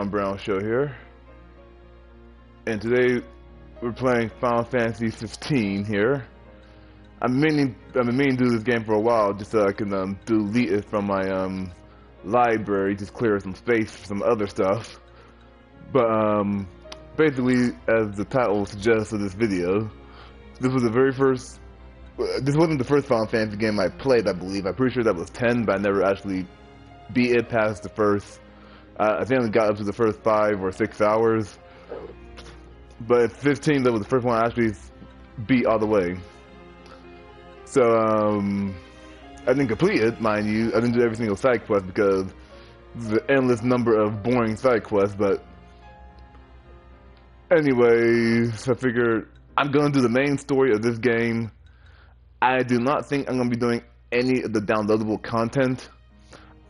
Brown Show here, and today we're playing Final Fantasy 15 here. I've been meaning to do this game for a while, just so I can delete it from my library, just clear some space for some other stuff. But basically, as the title suggests of this video, this was the very first. This wasn't the first Final Fantasy game I played, I believe. I'm pretty sure that was 10, but I never actually beat it past the first. I think I got up to the first 5 or 6 hours. But 15, that was the first one I actually beat all the way. So, I didn't complete it, mind you. I didn't do every single side quest because the endless number of boring side quests, but anyways, I figured I'm going to do the main story of this game. I do not think I'm going to be doing any of the downloadable content.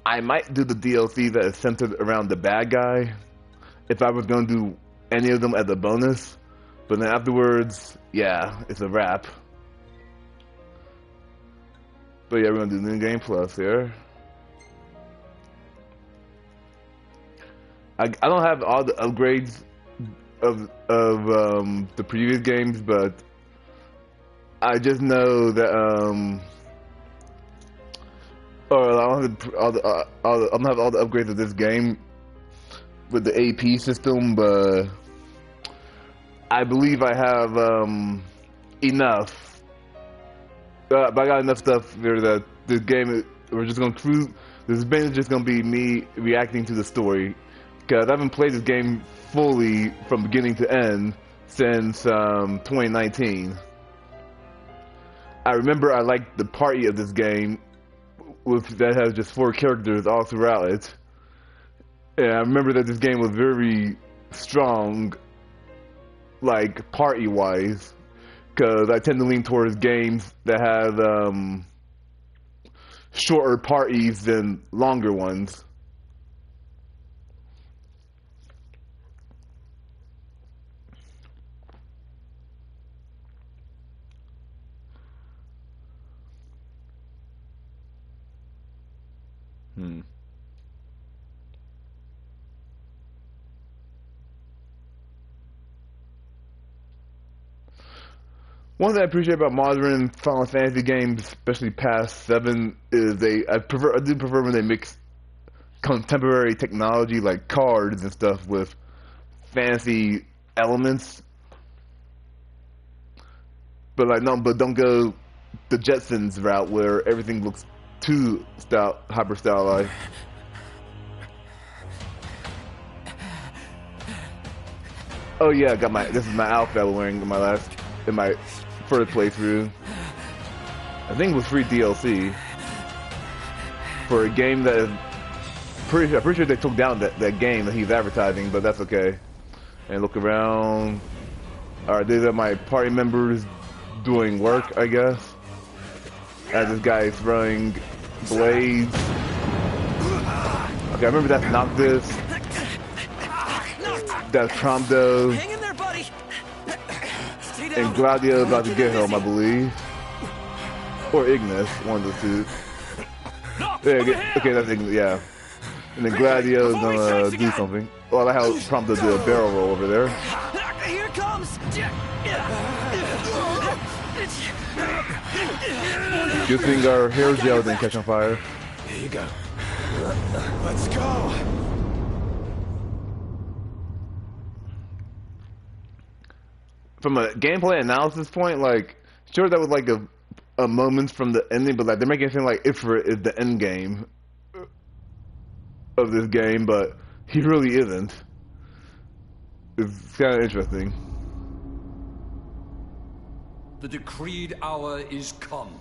I might do the DLC that is centered around the bad guy, if I was going to do any of them as a bonus. But then afterwards, yeah, it's a wrap. But yeah, we're going to do New Game Plus here. I don't have all the upgrades of the previous games, but I just know that or I don't have all the upgrades of this game with the AP system, but I believe I have enough. But I got enough stuff there that this game, we're just gonna cruise. This is basically just gonna be me reacting to the story, because I haven't played this game fully from beginning to end since 2019. I remember I liked the party of this game, that has just 4 characters all throughout it. And I remember that this game was very strong, like party-wise, because I tend to lean towards games that have shorter parties than longer ones. One thing I appreciate about modern Final Fantasy games, especially past 7, is I do prefer when they mix contemporary technology like cards and stuff with fantasy elements. But don't go the Jetsons route where everything looks too hyper stylized. Oh yeah, this is my outfit I was wearing in my first playthrough. I think it was free DLC for a game that is I'm pretty sure they took down that game that he's advertising, but that's okay. And look around. Alright, these are my party members doing work, I guess. As this guy is throwing blades. Okay, I remember that's Noctis. That's Prompto. Hang in there, buddy. And Gladio's about to get him, I believe. Or Ignis, one of the two. Yeah, okay, that's Ignis, yeah. And then Gladio's gonna do something. Oh, I like how Prompto did a barrel roll over there. Here it comes. Good thing our hair gel didn't catch on fire. Here you go. Let's go. From a gameplay analysis point, like, sure that was like a moment from the ending, but like they're making it seem like Ifrit is the end game of this game, but he really isn't. It's kind of interesting. The decreed hour is come.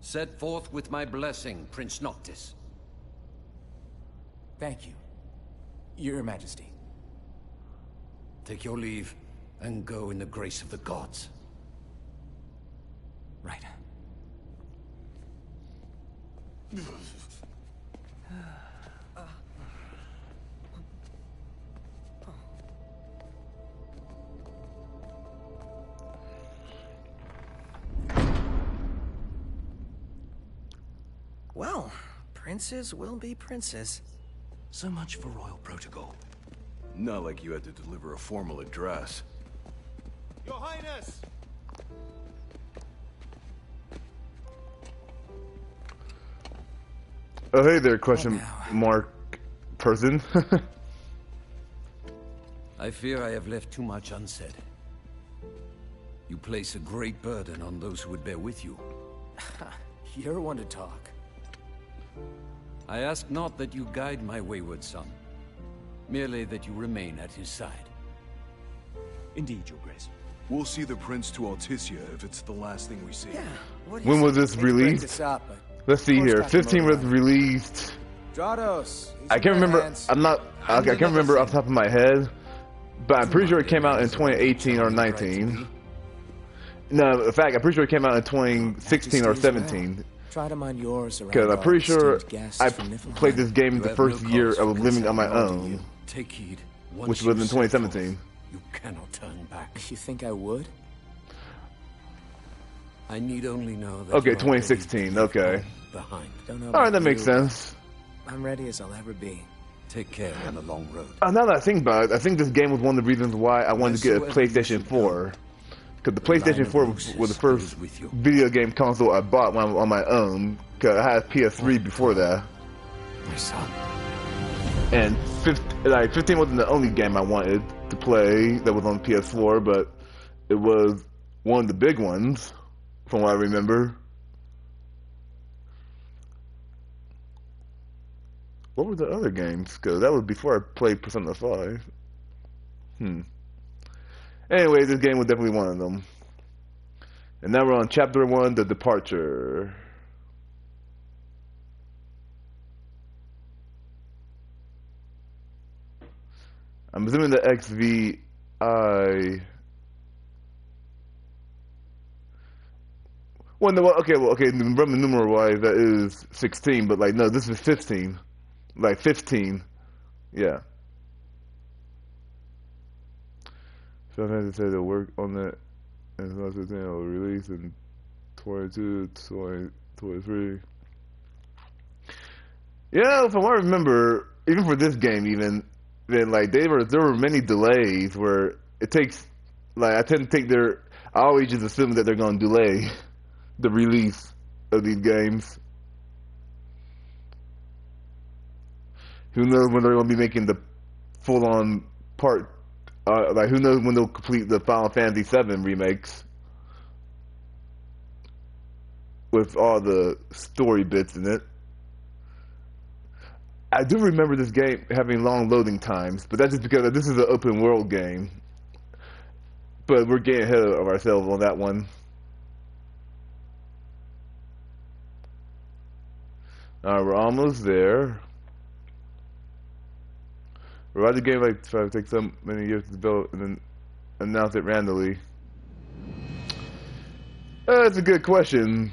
Set forth with my blessing, Prince Noctis. Thank you, Your Majesty. Take your leave and go in the grace of the gods. Right. Well, princes will be princes. So much for royal protocol. Not like you had to deliver a formal address. Your Highness! Oh, hey there, question mark person. I fear I have left too much unsaid. You place a great burden on those who would bear with you. You're one to talk. I ask not that you guide my wayward son, merely that you remain at his side. Indeed, Your Grace. We'll see the prince to Alticia if it's the last thing we see. Yeah. What When was this released? This up, but Let's see here. Of course, 15 was released. Drados. I can't remember. I'm not. I can't remember off the top of my head, but I'm pretty sure it came out in 2018 or 19. No, in fact, I'm pretty sure it came out in 2016 or 17. Try to mind yours around. Because I'm pretty sure I played played this game the first year I was living on my own, Take heed. which was in 2017. You cannot turn back. You think I would? I need only know that. Okay, you are ready to 2016. leave Okay. home Behind. Don't know. All right, about that makes you, sense. but I'm ready as I'll ever be. Take care on the long road. Now that I think about it, I think this game was one of the reasons why I wanted to get a PlayStation 4. Because the PlayStation 4 was the first video game console I bought when I was on my own. Because I had a PS3 before that. My son. And 15 wasn't the only game I wanted to play that was on PS4, but it was one of the big ones, from what I remember. What were the other games? Because that was before I played Persona 5. Anyway, this game was definitely one of them. And now we're on Chapter 1, The Departure. I'm assuming the XVI... Well, no, okay, Roman numeral-wise, that is 16, but, like, no, this is 15. Like, 15. Yeah. So I had to say to work on that, and so I said, it'll release in 22, 23. Yeah, from what I remember, even for this game, then like there were many delays where it takes, like I tend to take I always just assume that they're going to delay the release of these games. Who knows when they're going to be making the full-on part. Like, who knows when they'll complete the Final Fantasy VII remakes with all the story bits in it. I do remember this game having long loading times, but that's just because this is an open world game. But we're getting ahead of ourselves on that one. Alright, we're almost there. Why the game like try to take so many years to develop and then announce it randomly? That's a good question.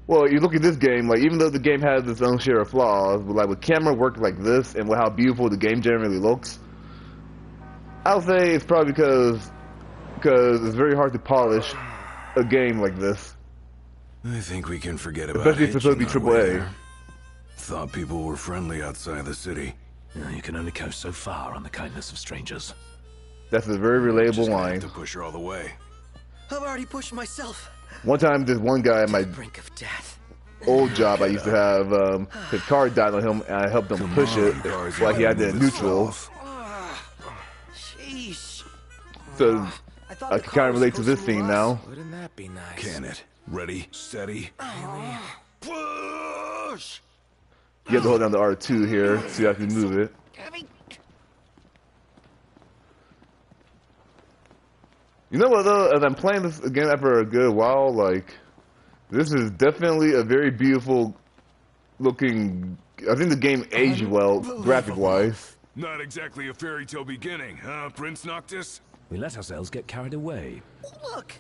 Well, you look at this game, like even though the game has its own share of flaws, but like with camera work like this and with how beautiful the game generally looks, I'll say it's probably because it's very hard to polish a game like this. I think we can forget about especially if it's supposed to be AAA. Thought people were friendly outside the city. You can only go so far on the kindness of strangers. That's a very relatable Just gonna line. have to push her all the way. I've already pushed myself. One time, this one guy at my Brink of death. old job, I used to have his car died on him, and I helped him push it while he had it in neutral. Sheesh. So thought I the can car kind of was relate to this supposed to scene last. now. Wouldn't that be nice? Can it? Ready, steady. Push. You have to hold down the R2 here so you can move it. You know what though, as I'm playing this again after a good while, like, this is definitely a very beautiful looking, I think the game aged well, graphic-wise. Not exactly a fairy tale beginning, huh, Prince Noctis? We let ourselves get carried away. Look,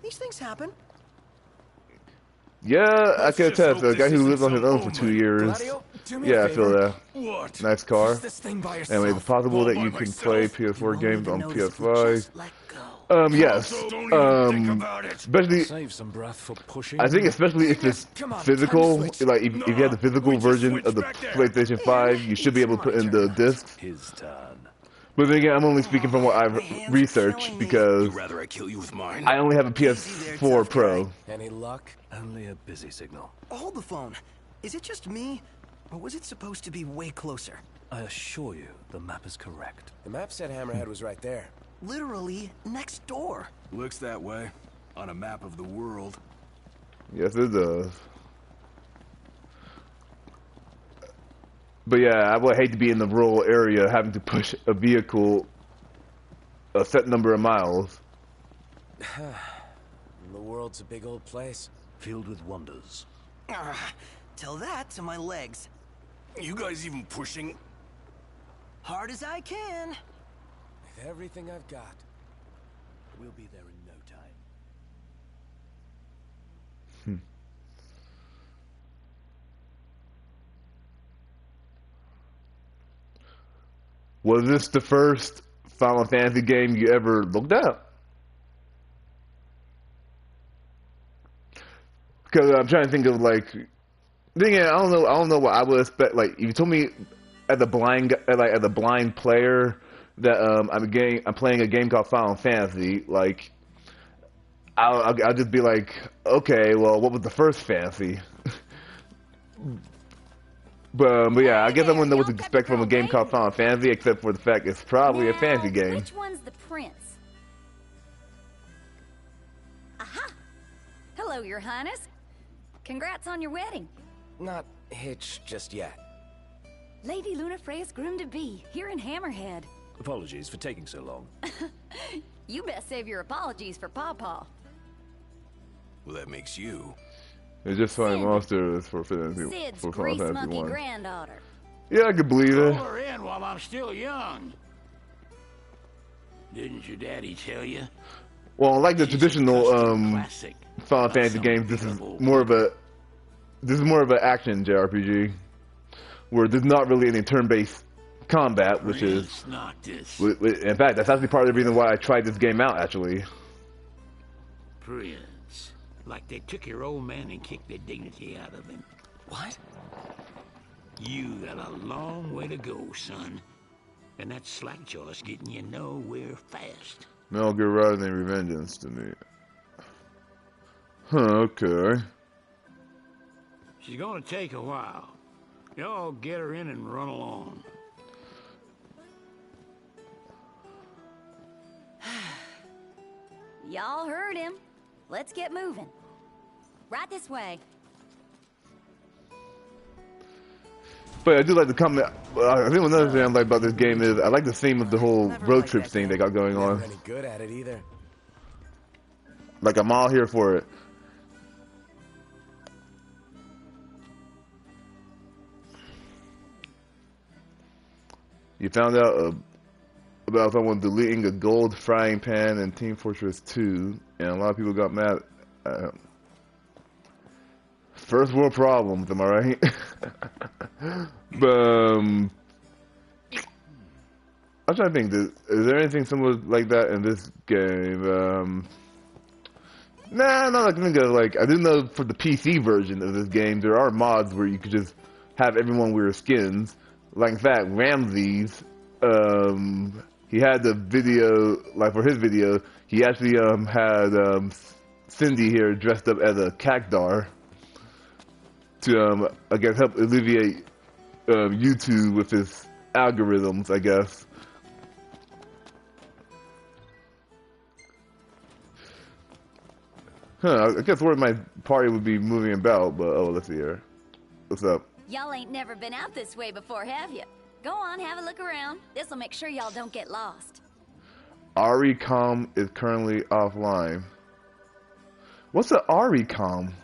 these things happen. Yeah, I can just attest, hope a guy this who isn't lived on his some own for 2 years. Gladio, do me a Yeah, I feel favor. that. What? Nice car. Push this thing by yourself. Anyway, it's possible All that by you can myself? play PS4 games on Notice if we PS5. just let go. Yes. Especially, Save some breath for pushing. I think especially if it's Come on, physical, time to like if you have the physical version of the PlayStation 5, you should be able to put in the discs. His turn. But then again, I'm only speaking from what I've My hands are researched killing me. because Rather I kill you with mine? I only have a Easy there, PS4 tough Pro. guy. Any luck? Only a busy signal. Hold the phone. Is it just me? Or was it supposed to be way closer? I assure you, the map is correct. The map said Hammerhead was right there. Literally next door. Looks that way. On a map of the world. Yes, it does. But yeah, I would hate to be in the rural area having to push a vehicle a set number of miles. The world's a big old place. Filled with wonders. Tell that to my legs. You guys even pushing? Hard as I can. With everything I've got. We'll be there in no time. Was this the first Final Fantasy game you ever looked at? Because I'm trying to think of like, I don't know what I would expect. Like, if you told me as a blind player that I'm playing a game called Final Fantasy, like, I'll just be like, okay, well, what was the first fantasy? But yeah, I guess I wouldn't know what to expect from a game called Final Fantasy, except for the fact it's probably a fantasy game. Which one's the prince? Aha! Hello, Your Highness. Congrats on your wedding. Not hitched just yet. Lady Lunafreya's groom-to-be, here in Hammerhead. Apologies for taking so long. You best save your apologies for Pawpaw. Well, that makes you. It's just finding monsters for Final Sid's Fantasy grease monkey 1. granddaughter. Yeah, I could believe it. Pull her in while I'm still young. Didn't your daddy tell you? Well, unlike the She's a traditional custom classic. Final Fantasy games, this is more of an action JRPG where there's not really any turn-based combat, which is Noctis. in fact that's actually part of the reason why I tried this game out actually. Prince. Like they took your old man and kicked the dignity out of him. What? You got a long way to go, son. And that slackjaw's getting you nowhere fast. Metal Gear Rising and Revengeance to me. Huh, okay. She's gonna take a while. Y'all get her in and run along. Y'all heard him. Let's get moving. Right this way. But I do like the comment. I think another thing I like about this game is I like the theme of the whole road trip thing they got going Never on. any good at it either. Like I'm all here for it. You found out about someone deleting a gold frying pan in Team Fortress 2, and a lot of people got mad. First world problems, am I right? But I'm trying to think. Is there anything similar like that in this game? Nah, not like I think of. Like I didn't know for the PC version of this game, there are mods where you could just have everyone wear skins. Like in fact, Ramses, he had the video, like for his video, he actually had Cindy here dressed up as a cactar to I guess help alleviate YouTube with his algorithms, I guess. Huh, I guess where my party would be moving about, but oh, let's see here. What's up? Y'all ain't never been out this way before, have you? Go on, have a look around. This'll make sure y'all don't get lost. ARICOM is currently offline. What's an ARICOM?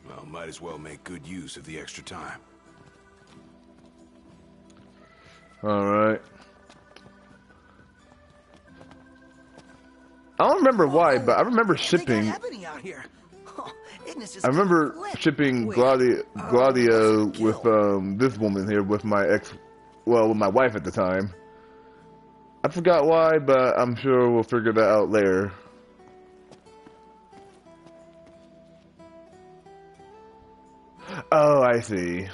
Well, might as well make good use of the extra time. Alright. I don't remember why, but I remember shipping. I remember shipping Gladio with this woman here, with my with my wife at the time. I forgot why, but I'm sure we'll figure that out later. Oh, I see.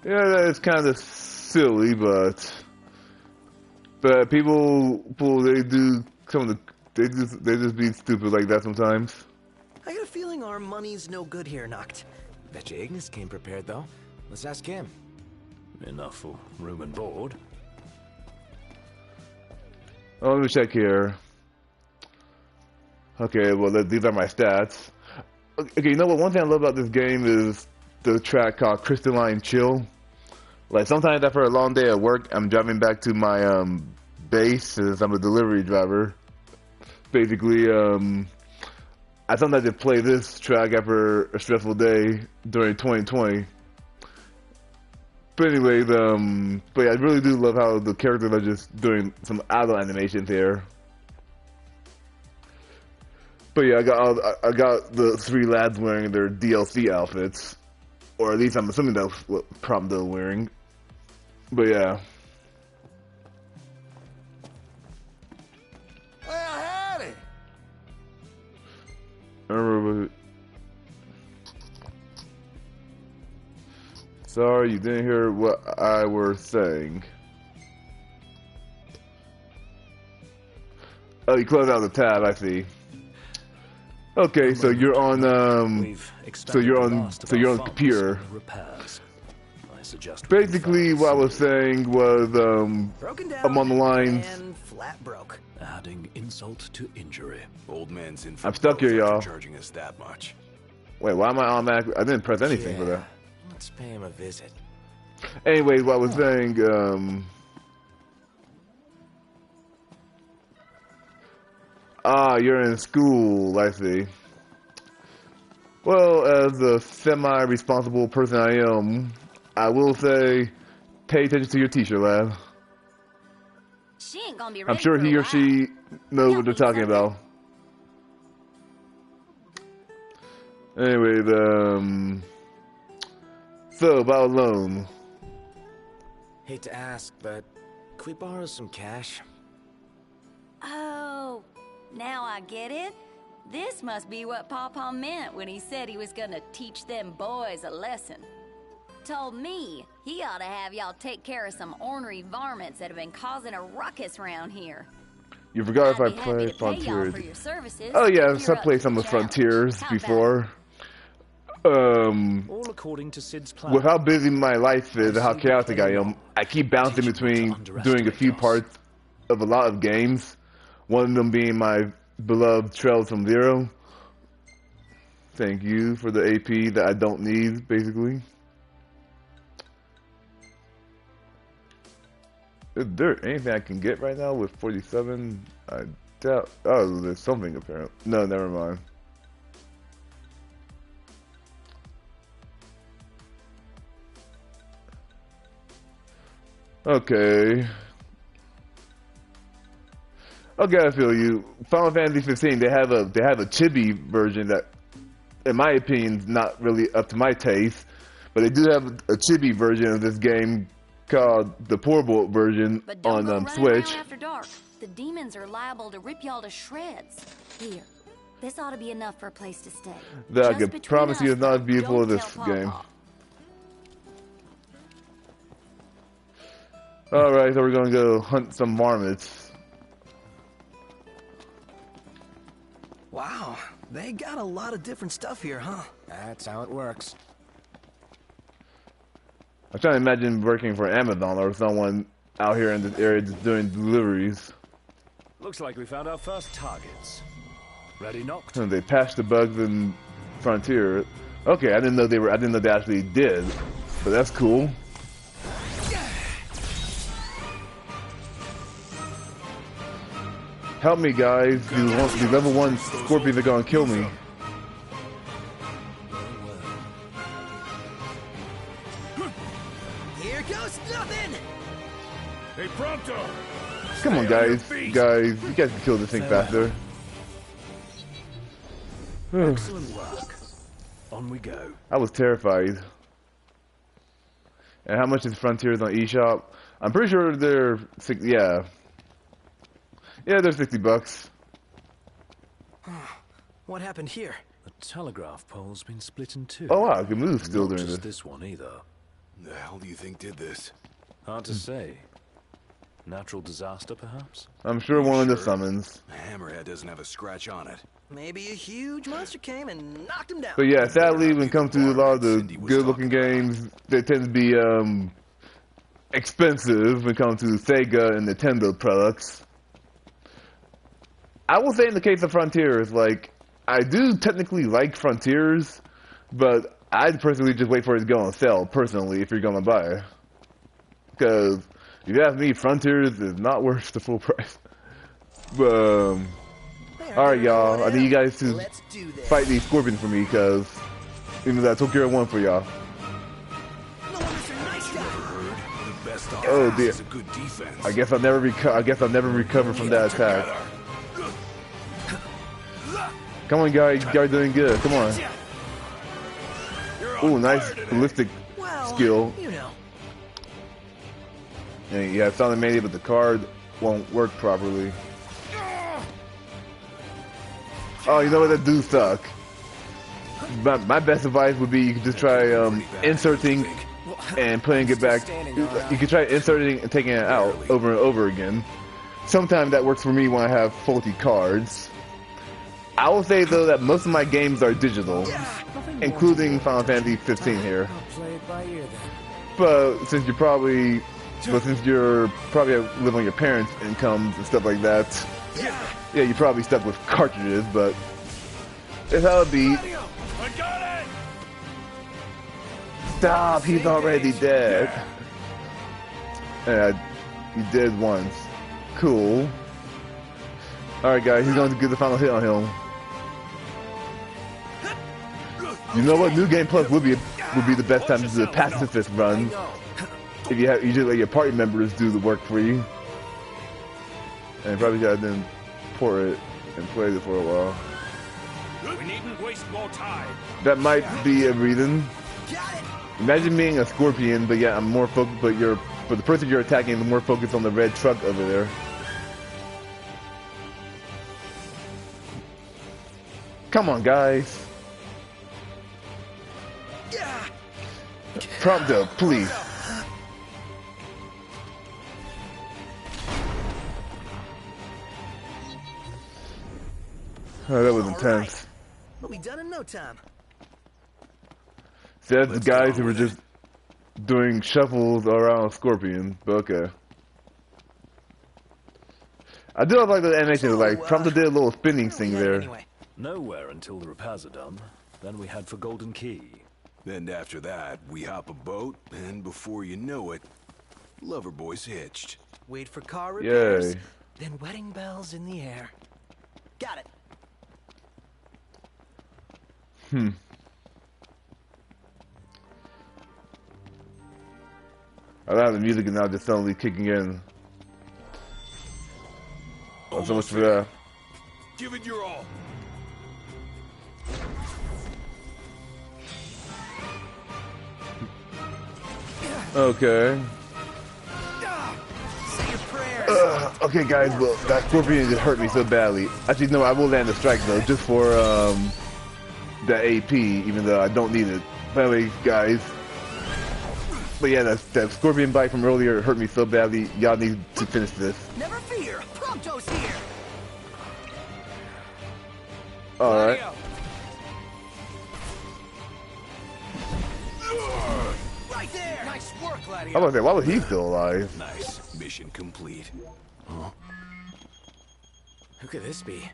Yeah, that's kind of silly, but people they do some of the they just be stupid like that sometimes. I got a feeling our money's no good here, Noct. Bet you Ignis came prepared, though. Let's ask him. Enough for room and board. Oh, let me check here. Okay, well these are my stats. Okay, you know what? One thing I love about this game is the track called Crystalline Chill. Like sometimes after a long day at work, I'm driving back to my base since I'm a delivery driver. Basically, I sometimes just play this track after a stressful day during 2020. But anyways, but yeah, I really do love how the characters are just doing some idle animations here. But yeah, I got the 3 lads wearing their DLC outfits, or at least I'm assuming that's what Prom they're wearing. But yeah. Well, howdy. I remember. Sorry, you didn't hear what I was saying. Oh, you closed out the tab. I see. Okay, so you're on so you're on computer. Basically, what I was saying was Broken down I'm on the lines. and flat broke. Adding insult to injury. Old man's in. I'm stuck here, y'all. Charging us that much. Wait, why am I automatically? I didn't press anything for that. Let's pay him a visit. Anyways, what I was saying, you're in school, I see. Well, as a semi-responsible person I am, I will say, pay attention to your teacher, lad. She ain't gonna be I'm ready sure for he a or she knows what they're talking about. Anyways, so about a loan. Hate to ask, but could we borrow some cash? Oh, now I get it. This must be what Pawpaw meant when he said he was gonna teach them boys a lesson. Told me he ought to have y'all take care of some ornery varmints that have been causing a ruckus around here. You forgot if I I'd be happy played to pay y'all Frontiers. for your services Oh yeah, if I you're up played to some the of challenge. Frontiers How about before. All according to Sid's plan. With how busy my life is and how chaotic I am, I keep bouncing between doing a few parts of a lot of games. One of them being my beloved Trails from Zero. Thank you for the AP that I don't need, basically. Is there anything I can get right now with 47? I doubt. Oh, there's something apparent. No, never mind. Okay. Okay, I feel you. Final Fantasy 15. They have a chibi version that, in my opinion, is not really up to my taste. But they do have a chibi version of this game called the portable version But don't go on running Switch. around after dark. The demons are liable to rip y'all to shreds. Here, this ought to be enough for a place to stay. That I Just can between promise you us, is not as though. beautiful as Don't this tell game. Pawpaw. Alright, so we're gonna go hunt some marmots. Wow, they got a lot of different stuff here, huh? That's how it works. I'm trying to imagine working for Amazon or someone out here in this area just doing deliveries. Looks like we found our first targets. Ready, knocked? And they patched the bugs in Frontier. Okay, I didn't know they actually did, but that's cool. Help me, guys. These level 1 scorpions are gonna kill me. Here goes nothing! Hey, Prompto! Come on, guys. You guys can kill this thing faster. Excellent work. On we go. I was terrified. And how much is Frontiers on eShop? I'm pretty sure they're yeah, they're $60. What happened here? The telegraph pole's been split in two. Oh wow, I can move still Not during just this. this one either. The hell do you think did this? Hard to say. Natural disaster, perhaps? I'm sure one of the Sure. summons. Hammerhead doesn't have a scratch on it. Maybe a huge monster came and knocked him down. But yeah, sadly, when it comes to a lot of the Cindy was good-looking talking about. games, they tend to be expensive when it comes to Sega and Nintendo products. I will say in the case of Frontiers, like, I do technically like Frontiers, but I'd personally just wait for it to go on sale, personally, if you're gonna buy. Because, if you ask me, Frontiers is not worth the full price. But, alright y'all, I need you guys to Let's do this. fight these scorpions for me, because even though I took care of one for y'all. No wonder you're a nice guy. Heard the best Oh, offense dear. is a good defense. I guess I'll never recover from that attack. Together. Come on, guys, you guys are doing good. Come on. Ooh, nice ballistic Well, skill. you know. And you have Sonic Mania, but the card won't work properly. Oh, you know what? That do suck. My best advice would be you could just try inserting and putting it back. You could try inserting and taking it out over and over again. Sometimes that works for me when I have faulty cards. I will say though that most of my games are digital, including Final Fantasy 15 here. I'll play it by ear then. But since you're probably live on your parents' incomes and stuff like that, yeah, you're probably stuck with cartridges. But that's how it be. I got it! Stop! He's already dead. Yeah, he did once. Cool. All right, guys, he's going to get the final hit on him. You know what? New Game Plus would be the best time to do the pacifist run. If you just let your party members do the work for you. And you probably gotta then pour it and play it for a while. We needn't waste more time. That might be a reason. Got it. Imagine being a scorpion, but yeah, I'm more focused. But the person you're attacking is more focused on the red truck over there. Come on, guys. Prompto, please. Oh, that was intense. We'll be done in no time. See, that's the guys who were just doing shuffles around Scorpion, but okay. I do like the animation, like, Prompto did a little spinning thing there. Anyway, Nowhere until the repairs are done. Then we head for Golden Key. Then after that, we hop a boat, and before you know it, Loverboy's hitched. wait for car repairs. Yay. Then wedding bells in the air. Got it. I love the music is now just suddenly kicking in. Oh, so much for that. Give it your all. Okay. Say your prayers. Okay, guys, well, that scorpion just hurt me so badly. Actually, no, I will land a strike, though, just for, the AP, even though I don't need it. By the way, guys. But yeah, that scorpion bite from earlier hurt me so badly. Y'all need to finish this. Never fear. Prompto's here. Alright. Right there. Nice work, Gladio. I was like, why was he still alive? Nice. Mission complete. Who could this be?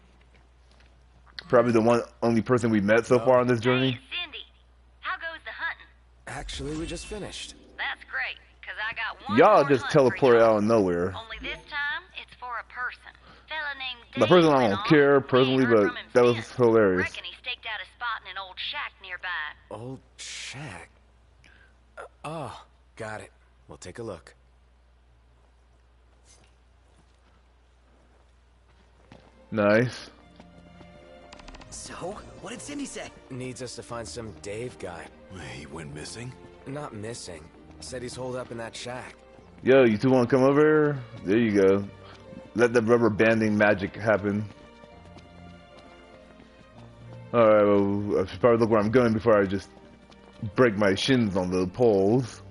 Probably the only person we met so far on this journey. Hey, Cindy, how goes the hunting? Actually, we just finished. That's great, because I got one Y'all more just hunt for teleported y'all. out of nowhere. Only this time, it's for a person. Fella named The Dave person I went don't off. care We ain't personally, heard but from him that was since. hilarious. Reckon he staked out a spot in an old shack nearby. Old shack. Oh, got it. We'll take a look. Nice. So, what did Cindy say? Needs us to find some Dave guy. He went missing? Not missing. Said he's holed up in that shack. Yo, you two want to come over here? There you go. Let the rubber banding magic happen. Alright, well, I should probably look where I'm going before I just break my shins on the poles.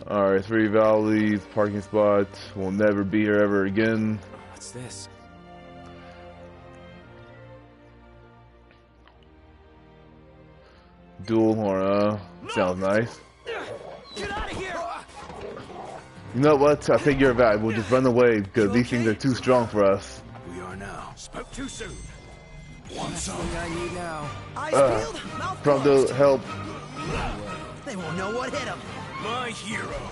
Alright, 3 valleys, parking spot. We'll never be here ever again. What's this? Dual horn, sounds nice. Get out of here! You know what? I think you're right. We'll just run away because these things are too strong for us. We are now. Spoke too soon. Want some? I need now. Eyes peeled, mouth From closed. the help. They won't know what hit them. My hero.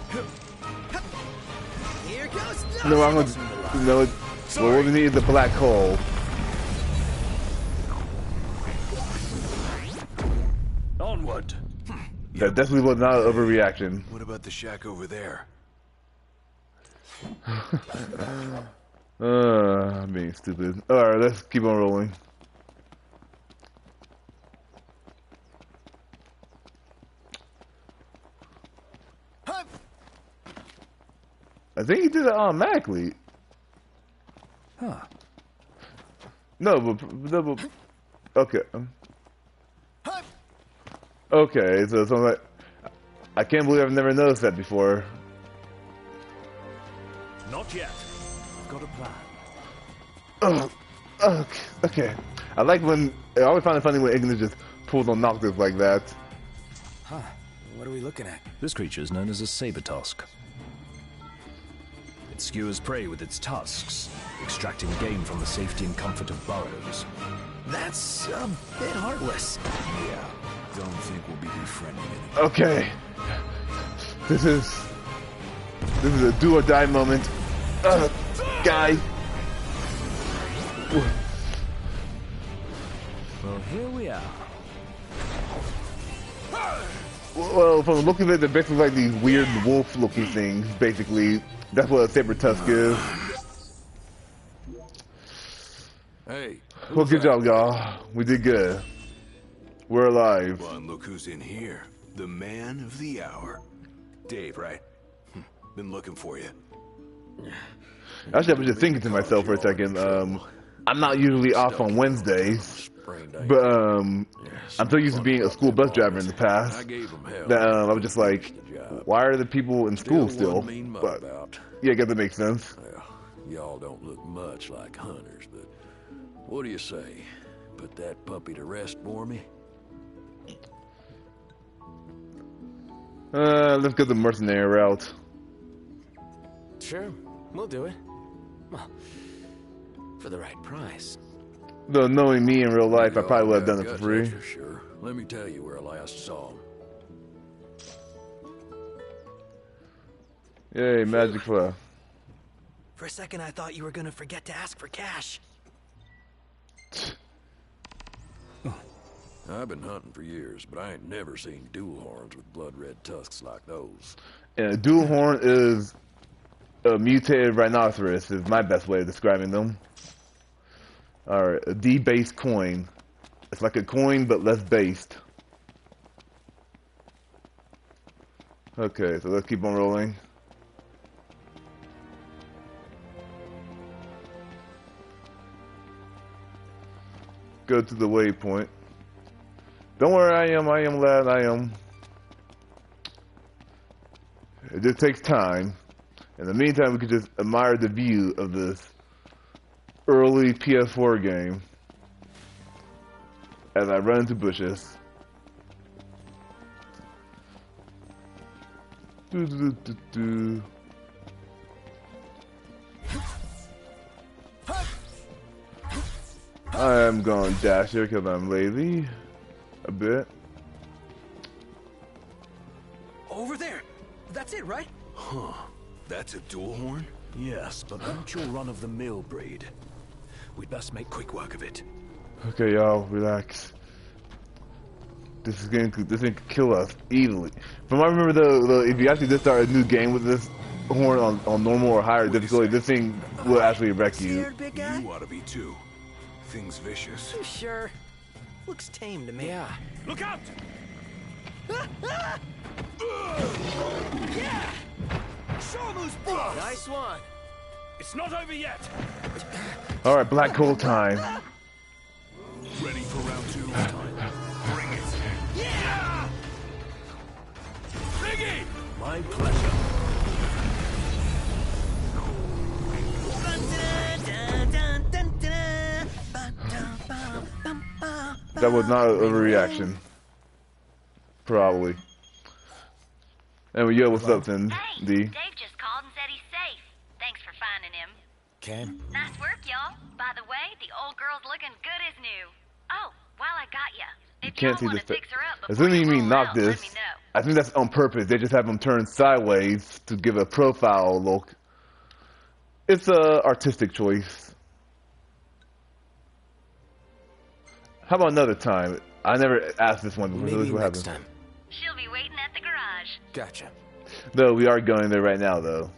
Here goes No, I'm gonna. You know, what we need is a black hole. Onward. That definitely was not an overreaction. What about the shack over there? I'm being stupid. Alright, let's keep on rolling. I think he did it automatically. Huh. No, but okay. Okay, so I'm like, I can't believe I've never noticed that before. Not yet. I've got a plan. Okay. I like when I always find it funny when Ignis just pulls on noctives like that. Huh. What are we looking at? This creature is known as a saber tusk. It skewers prey with its tusks, extracting game from the safety and comfort of burrows. That's a bit heartless. Yeah. Don't think we'll be befriending it. Okay. This is a do or die moment. Guy. Well, here we are. Well, from the look of it, they're basically like these weird wolf-looking things. Basically, that's what a saber tusk is. Hey. Well, good job, y'all. We did good. We're alive. Well, and look who's in here. The man of the hour. Dave, right? Been looking for you. Actually, I was just thinking to myself for a second. I'm not usually off on Wednesdays, but I'm so used to being a school bus driver in the past that I was just like, why are the people in school still? But yeah, I guess that makes sense. Well, y'all don't look much like hunters, but what do you say? Put that puppy to rest for me? Let's go the mercenary route. Sure, we'll do it. Well, for the right price. Though knowing me in real life, I probably would have done it for free. For sure. Let me tell you where I last saw him. Yay, magic fly. For a second, I thought you were gonna forget to ask for cash. I've been hunting for years, but I ain't never seen dual horns with blood-red tusks like those. And a dual horn is a mutated rhinoceros, is my best way of describing them. Alright, a D-based coin. It's like a coin, but less based. Okay, so let's keep on rolling. Go to the waypoint. Don't worry, I am lad, I am. It just takes time. In the meantime, we could just admire the view of this early PS4 game as I run into bushes. I am going to dash here because I'm lazy. A bit. Over there. That's it, right? Huh. That's a dual horn? Yes, but not your run-of-the-mill breed. We'd best make quick work of it. Okay, y'all, relax. This thing could kill us easily. From what I remember, though, if you actually did start a new game with this horn on normal or higher difficulty, this thing will actually wreck you. Scared, big guy? You ought to be too. Thing's vicious. You sure? Looks tame to me. Yeah. Look out! Yeah! Show 'em who's boss! Nice one. It's not over yet. All right, black hole time. Ready for round 2? Bring it. Yeah! Biggie! My pleasure. That was not a overreaction. Probably. Anyway, yo, what's up, then, Hey, D? Dave just called and said he's safe. Thanks for finding him. Cam? Nice work, y'all. By the way, the old girl's looking good as new. Oh, while I got ya, if Can't y'all see want this. to fix her up As before soon as you mean roll knock out, this, let me know. I think that's on purpose. They just have them turn sideways to give a profile look. It's a artistic choice. How about another time? I never asked this one before. So this Maybe is what next happens. time. She'll be waiting at the garage. Gotcha. No, we are going there right now, though.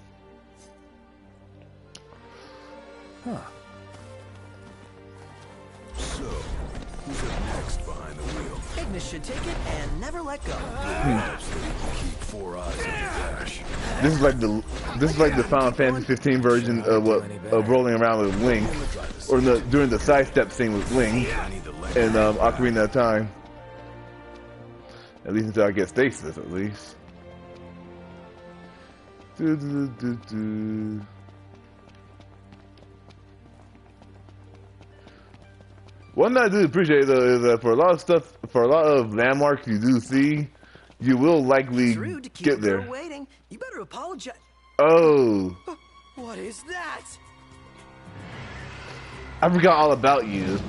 So, who's up next behind the wheel? Ignis should take it and never let go. Perhaps they can keep 4 eyes on the dash. This is like the Final Fantasy 15 version of what of rolling around with Link, or doing the sidestep scene with Link and Ocarina of Time. At least until I get stasis, at least. One thing I do appreciate though is that for a lot of stuff, for a lot of landmarks you do see, you will likely It's rude to keep get a there. girl waiting. You better apologize. Oh, What is that? I forgot all about you.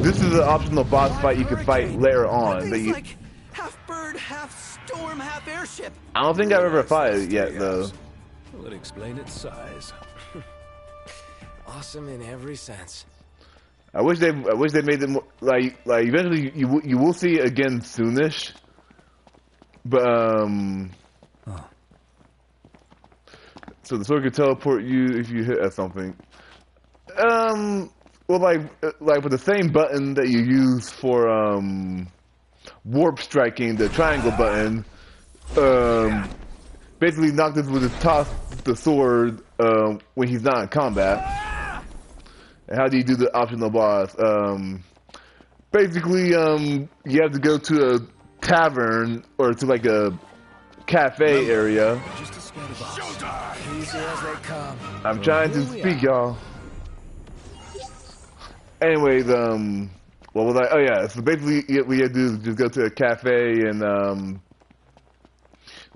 This is an optional boss fight you can fight Hurricane. later That on. That thing's you, like half bird, half storm, half airship. I don't think I've ever fought it yet though. Will explain its size. Awesome in every sense. I wish they made it more, like eventually you will see it again soonish. But so the sword can teleport you if you hit at something. Well, like with the same button that you use for warp striking, the triangle button. Basically, Noctis would just toss the sword when he's not in combat. And how do you do the optional boss? Basically, you have to go to a tavern or to like a cafe area. Just a scared of us. Easy as they come. I'm trying to speak, y'all. Anyways, what was I? Oh yeah, so basically, what you have to do is just go to a cafe and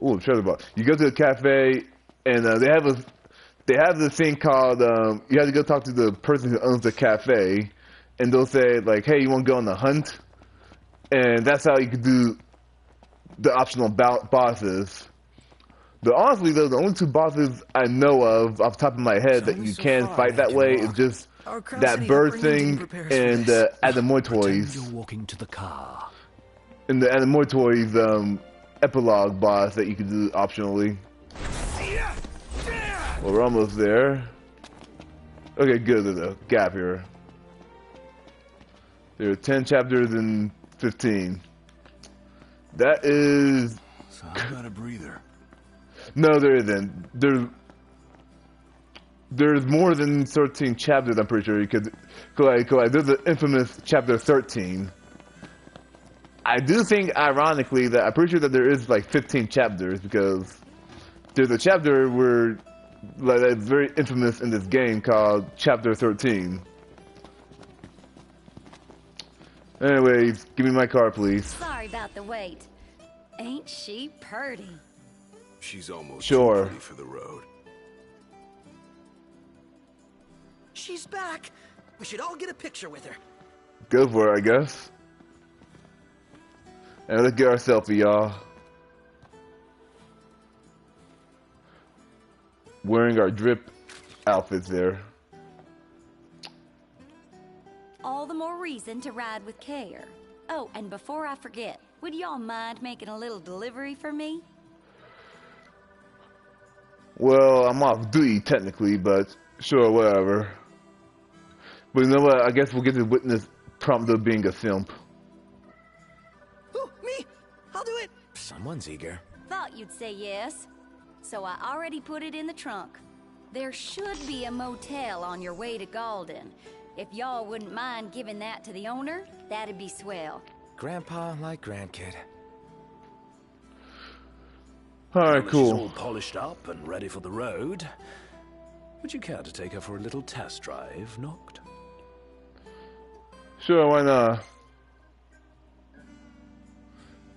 ooh, treasure box. You go to a cafe and they have this thing called you have to go talk to the person who owns the cafe, and they'll say like, "Hey, you want to go on the hunt?" And that's how you can do the optional bosses. But honestly, though, the only 2 bosses I know of off the top of my head that you So can far, fight that Major way Rock. is just Our crowd that said his bird upbringing thing didn't prepare us for and this. Pretend Adamoitoys. you're walking to the car. And the Adamoitoys epilogue boss that you can do optionally. Well, we're almost there. Okay, good. There's a gap here. There are 10 chapters and 15. That is... So I got a breather. No, there isn't. There's more than 13 chapters, I'm pretty sure. Because there's the infamous chapter 13. I do think, ironically, that I'm pretty sure that there is like 15 chapters because there's a chapter where like that's very infamous in this game called Chapter 13. Anyways, give me my car, please. Sorry about the wait. Ain't she purty? She's almost Sure. ready for the road. She's back. We should all get a picture with her. Go for it, I guess. And let's get our selfie, y'all. Wearing our drip outfits there. All the more reason to ride with care. Oh, and before I forget, would y'all mind making a little delivery for me? Well, I'm off duty technically, but sure, whatever. But you know what? I guess we'll get to witness Prompto being a simp. Who? Me? I'll Someone's eager. Thought you'd say yes. So I already put it in the trunk. There should be a motel on your way to Galden. If y'all wouldn't mind giving that to the owner, that'd be swell. Grandpa like grandkid. Alright, She's cool. all polished up and ready for the road. Would you care to take her for a little test drive, Noct? Sure, why not?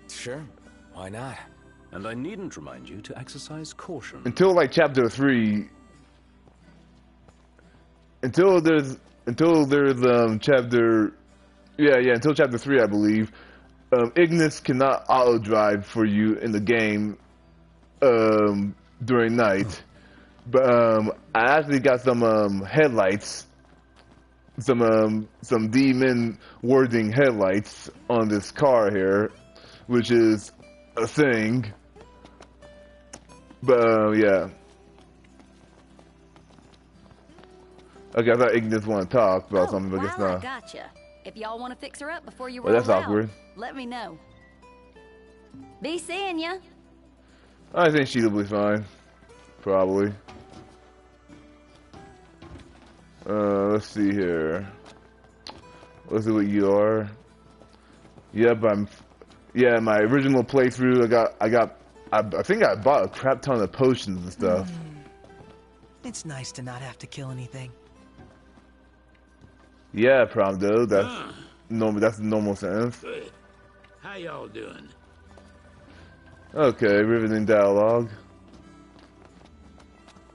Sure, why not? And I needn't remind you to exercise caution. Until like chapter 3. Until there's chapter until chapter 3 I believe. Ignis cannot auto drive for you in the game during night. But I actually got some headlights. Some demon warding headlights on this car here, which is a thing. But yeah. Okay, I thought Ignis want to talk about something, but I guess I not. gotcha. If y'all want to fix her up before you Well, roll that's out, awkward. let me know. Be seeing ya. I think she'll be fine. Probably. Let's see here. Let's see what you are. Yep, yeah, my original playthrough, I think I bought a crap ton of potions and stuff. It's nice to not have to kill anything. Yeah, Prompto, that's normal. That's the normal sentence. Good. How y'all doing? Okay, riveting dialogue.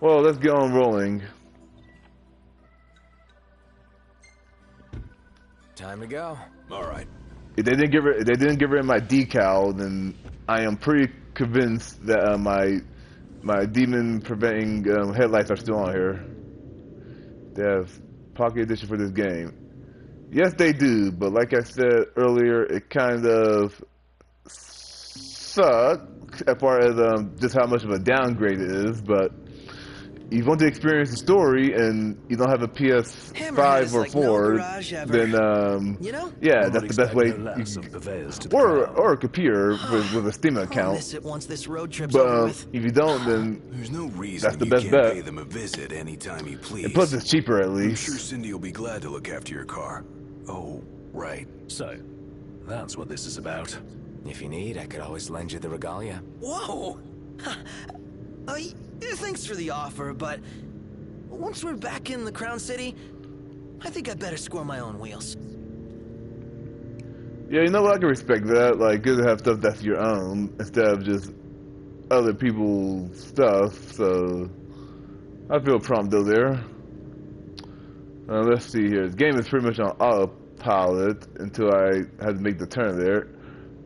Well, let's get on rolling. Time to go. All right. If they didn't get rid of my decal, then I am pretty convinced that my demon preventing headlights are still on here. They have pocket edition for this game. Yes, they do, but like I said earlier, it kind of sucks as far as just how much of a downgrade it is. But if you want to experience the story and you don't have a PS5 or like no 4, garage ever. then You know? yeah, One that's would the best way. expect no less of purveyors to the Or crown. a computer with a Steam I'll account. miss it once this road trip's But over with. if you don't, then There's no reason that's the you best can't bet. pay them a visit anytime you please. And plus, it's cheaper at I'm least. sure Cindy will be glad to look after your car. Oh, right. So, that's what this is about. If you need, I could always lend you the regalia. Whoa! Thanks for the offer, but once we're back in the Crown City, I think I'd better score my own wheels. Yeah, you know what? I can respect that. Like, good to have stuff that's your own instead of just other people's stuff. So, I feel Prompto there. Let's see here. This game is pretty much on autopilot until I had to make the turn there.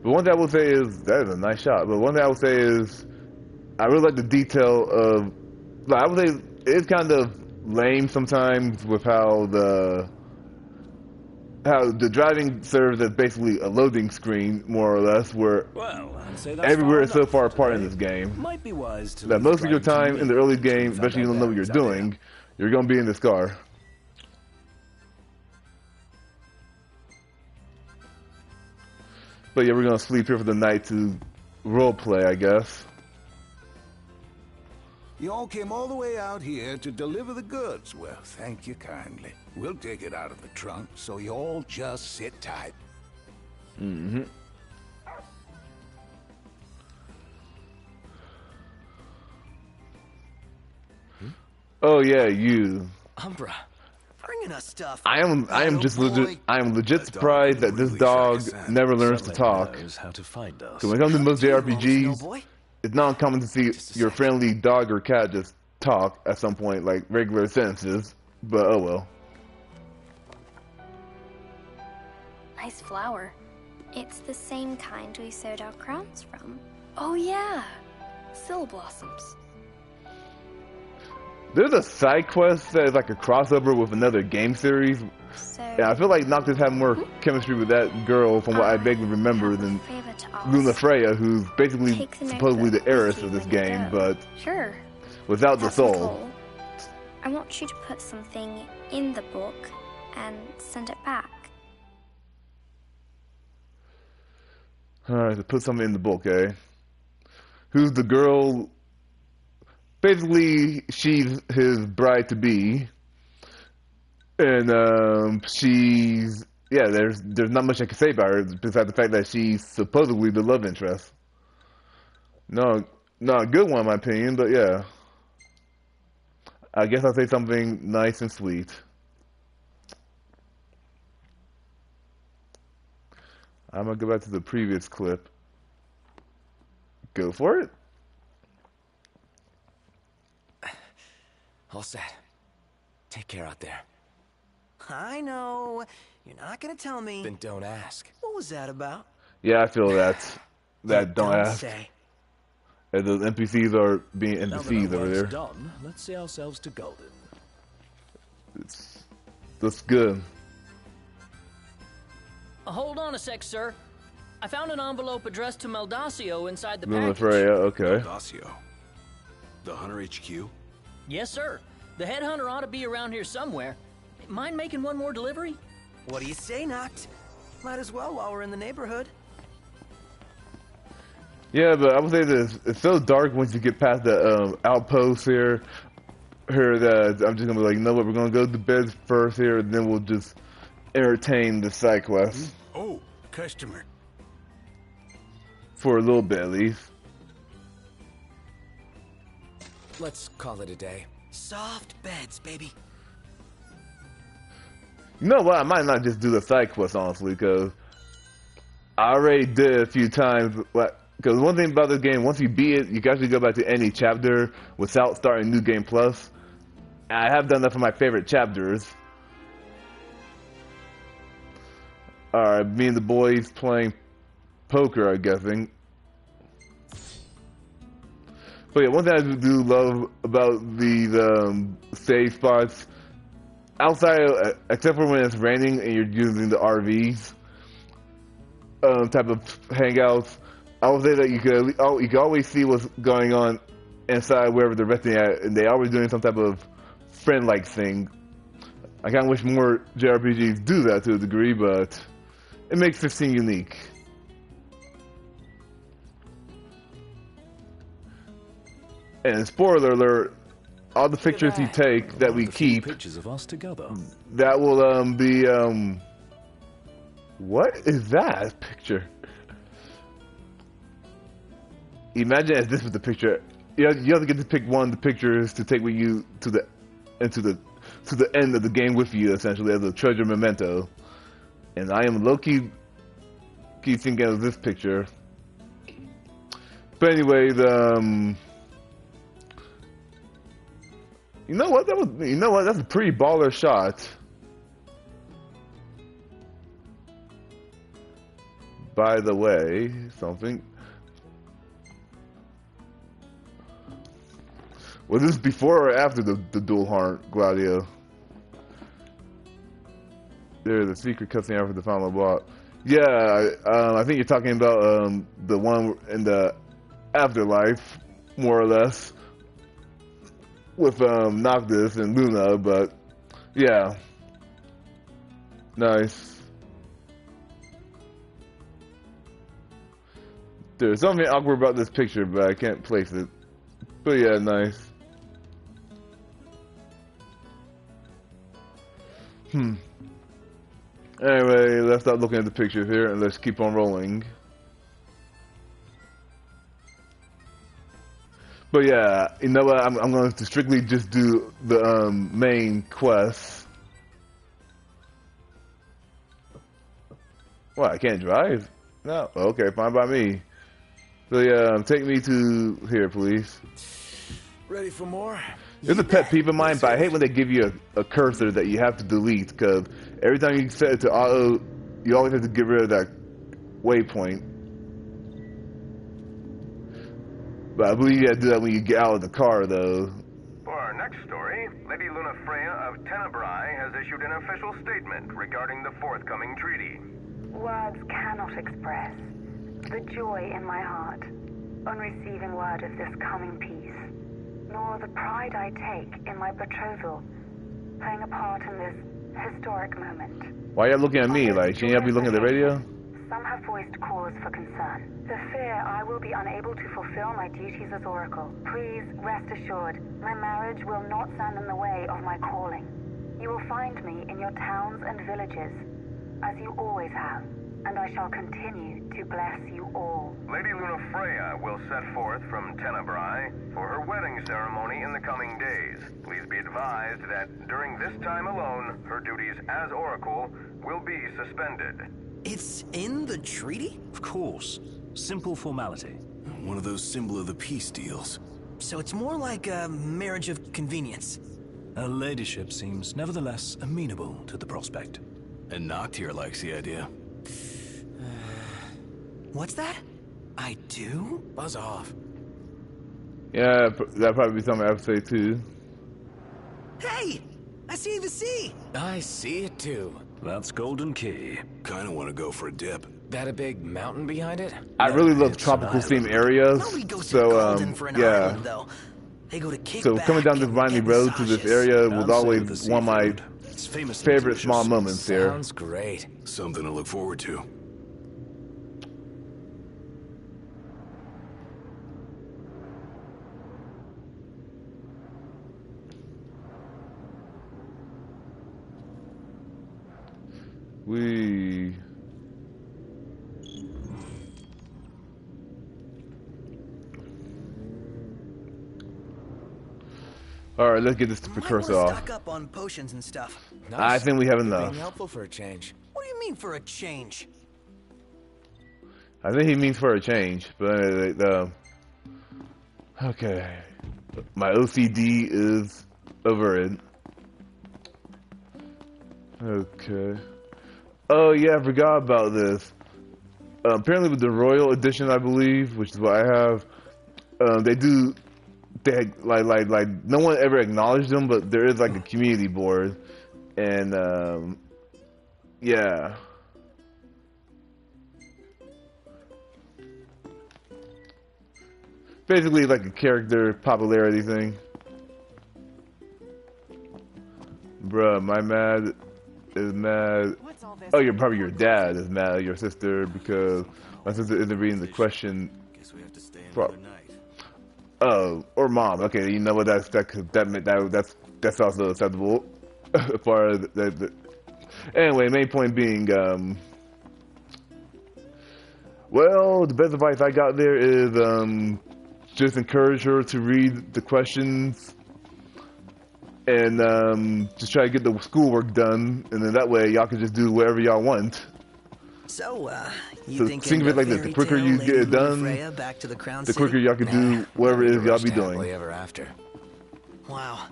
But one thing I will say is, that is a nice shot. But one thing I will say is, I really like the detail of, like, I would say it's kind of lame sometimes with how the driving serves as basically a loading screen, more or less, where Well, I'd say that's everywhere is so enough far apart today. in this game. Might be wise to That leave most of your driving to time in me the early until game, we find especially you out don't know what you're bearings out doing, you're going to be in this car. But yeah, we're going to sleep here for the night to roleplay, I guess. You all came all the way out here to deliver the goods. Well, thank you kindly. We'll take it out of the trunk, so you all just sit tight. Mm-hmm. Oh yeah, you. Umbra, bringing us stuff. I am just legit. I am legit That dog surprised that this really dog shot his never learns to Suddenly talk. knows how to find us. So when it comes to most JRPGs, Boy. it's not uncommon to see your friendly dog or cat just talk at some point, like regular sentences. But oh well. Nice flower. It's the same kind we sewed our crowns from. Oh yeah, Syl blossoms. There's a side quest that is like a crossover with another game series. So And I feel like Noctis had more chemistry with that girl, from what I vaguely remember, have a than favor to ask. Luna Freya, who's basically Take the supposedly the notebook heiress with of you this when you game, go. but Sure. without the Have some soul. coal. I want you to put something in the book and send it back. Alright, so put something in the book, eh? who's the girl. Basically, she's his bride to be, and she's There's not much I can say about her besides the fact that she's supposedly the love interest. No, not a good one in my opinion, but yeah. I guess I'll say something nice and sweet. I'm gonna go back to the previous clip. Go for it. All set. Take care out there. I know. You're not gonna tell me. Then don't ask. What was that about? Yeah, I feel that don't ask. Say. And those NPCs are being Now that NPCs our over work's there. done, let's see ourselves to Golden. That's good. Hold on a sec, sir. I found an envelope addressed to Meldacio inside the Luna package. Freya, okay. Meldacio. The Hunter HQ? Yes, sir. The headhunter ought to be around here somewhere. Mind making one more delivery? What do you say, Noct? Might as well while we're in the neighborhood. Yeah, but I would say this: it's so dark once you get past the outpost here. That I'm just gonna be like, you know what? We're gonna go to bed first here, and then we'll just entertain the side quest Oh, customer. for a little bit at least. Let's call it a day. Soft beds, baby. You know what? I might not just do the side quest honestly, because I already did it a few times. Because one thing about this game, once you beat it, you can actually go back to any chapter without starting New Game Plus. And I have done that for my favorite chapters. Alright, me and the boys playing poker, I'm guessing. But yeah, one thing I do love about these save spots, outside, except for when it's raining and you're using the RVs type of hangouts, I would say that you can always see what's going on inside wherever they're resting at, and they're always doing some type of friend-like thing. I kind of wish more JRPGs do that to a degree, but it makes 15 unique. And spoiler alert, all the pictures you take that we keep, Pictures of us together. that will be what is that picture? Imagine if this was the picture. You have to get to pick one of the pictures to take with you to the end of the game with you, essentially as a treasure memento. And I am low-key thinking of this picture. But anyway, you know what? That's a pretty baller shot. By the way, something. Was this before or after the dual horn, Gladio? There's a secret cutscene after the final boss. Yeah, I think you're talking about the one in the afterlife, more or less, with Noctis and Luna. But yeah, nice. There's something awkward about this picture, but I can't place it. But yeah, nice. Anyway, let's stop looking at the pictures here and let's keep on rolling. But yeah, you know what? I'm going to strictly just do the main quests. What? I can't drive? No. Okay, fine by me. So yeah, take me to here, please. Ready for more? It's a pet peeve of mine, but I hate when they give you a cursor that you have to delete, because every time you set it to auto, you always have to get rid of that waypoint. But I believe you have to do that when you get out of the car, though. For our next story, Lady Luna Freya of Tenebrae has issued an official statement regarding the forthcoming treaty. Words cannot express the joy in my heart on receiving word of this coming peace, nor the pride I take in my betrothal playing a part in this historic moment. Why are you looking at me? Like, shouldn't you be looking at the radio? some have voiced cause for concern. The fear I will be unable to fulfill my duties as Oracle. Please rest assured, my marriage will not stand in the way of my calling. You will find me in your towns and villages, as you always have, and I shall continue to bless you all. Lady Luna Freya will set forth from Tenebrae for her wedding ceremony in the coming days. Please be advised that during this time alone, her duties as Oracle will be suspended. It's in the treaty? Of course. Simple formality. One of those symbol of the peace deals. So it's more like a marriage of convenience. Her ladyship seems nevertheless amenable to the prospect. And Noctier likes the idea. What's that? I do? Buzz off. Yeah, that'd probably be something I would say too. Hey! I see the sea! I see it too. That's Golden Key. Kinda wanna go for a dip. That a big mountain behind it? I really love tropical theme areas. Nobody goes to So Golden for an yeah. island, though. They go to kick So back coming down this and windy get road to this massages. area was always one of my favorite small moments here. Sounds great. Something to look forward to. Alright, let's get this precursor Might wanna off. stock up on potions and stuff. I think we have You're enough. being helpful for a change. What do you mean for a change? I think he means for a change, but okay. My OCD is averted. Okay. Oh yeah, I forgot about this. Apparently with the Royal Edition, I believe, which is what I have, they like no one ever acknowledged them, but there is like a community board, and yeah. Basically like a character popularity thing. Bruh, my mad is mad. Oh, you're probably your dad is mad at your sister because my sister isn't reading the question. Oh, or mom. Okay, you know what? That's also acceptable. As far as that. Anyway, main point being, well, the best advice I got there is just encourage her to read the questions and just try to get the schoolwork done, and then that way y'all can just do whatever y'all want. So, So think of it like this: the quicker you get it done, back to the Crown the City? quicker y'all can do whatever it is y'all be doing. Happily ever after. Wow.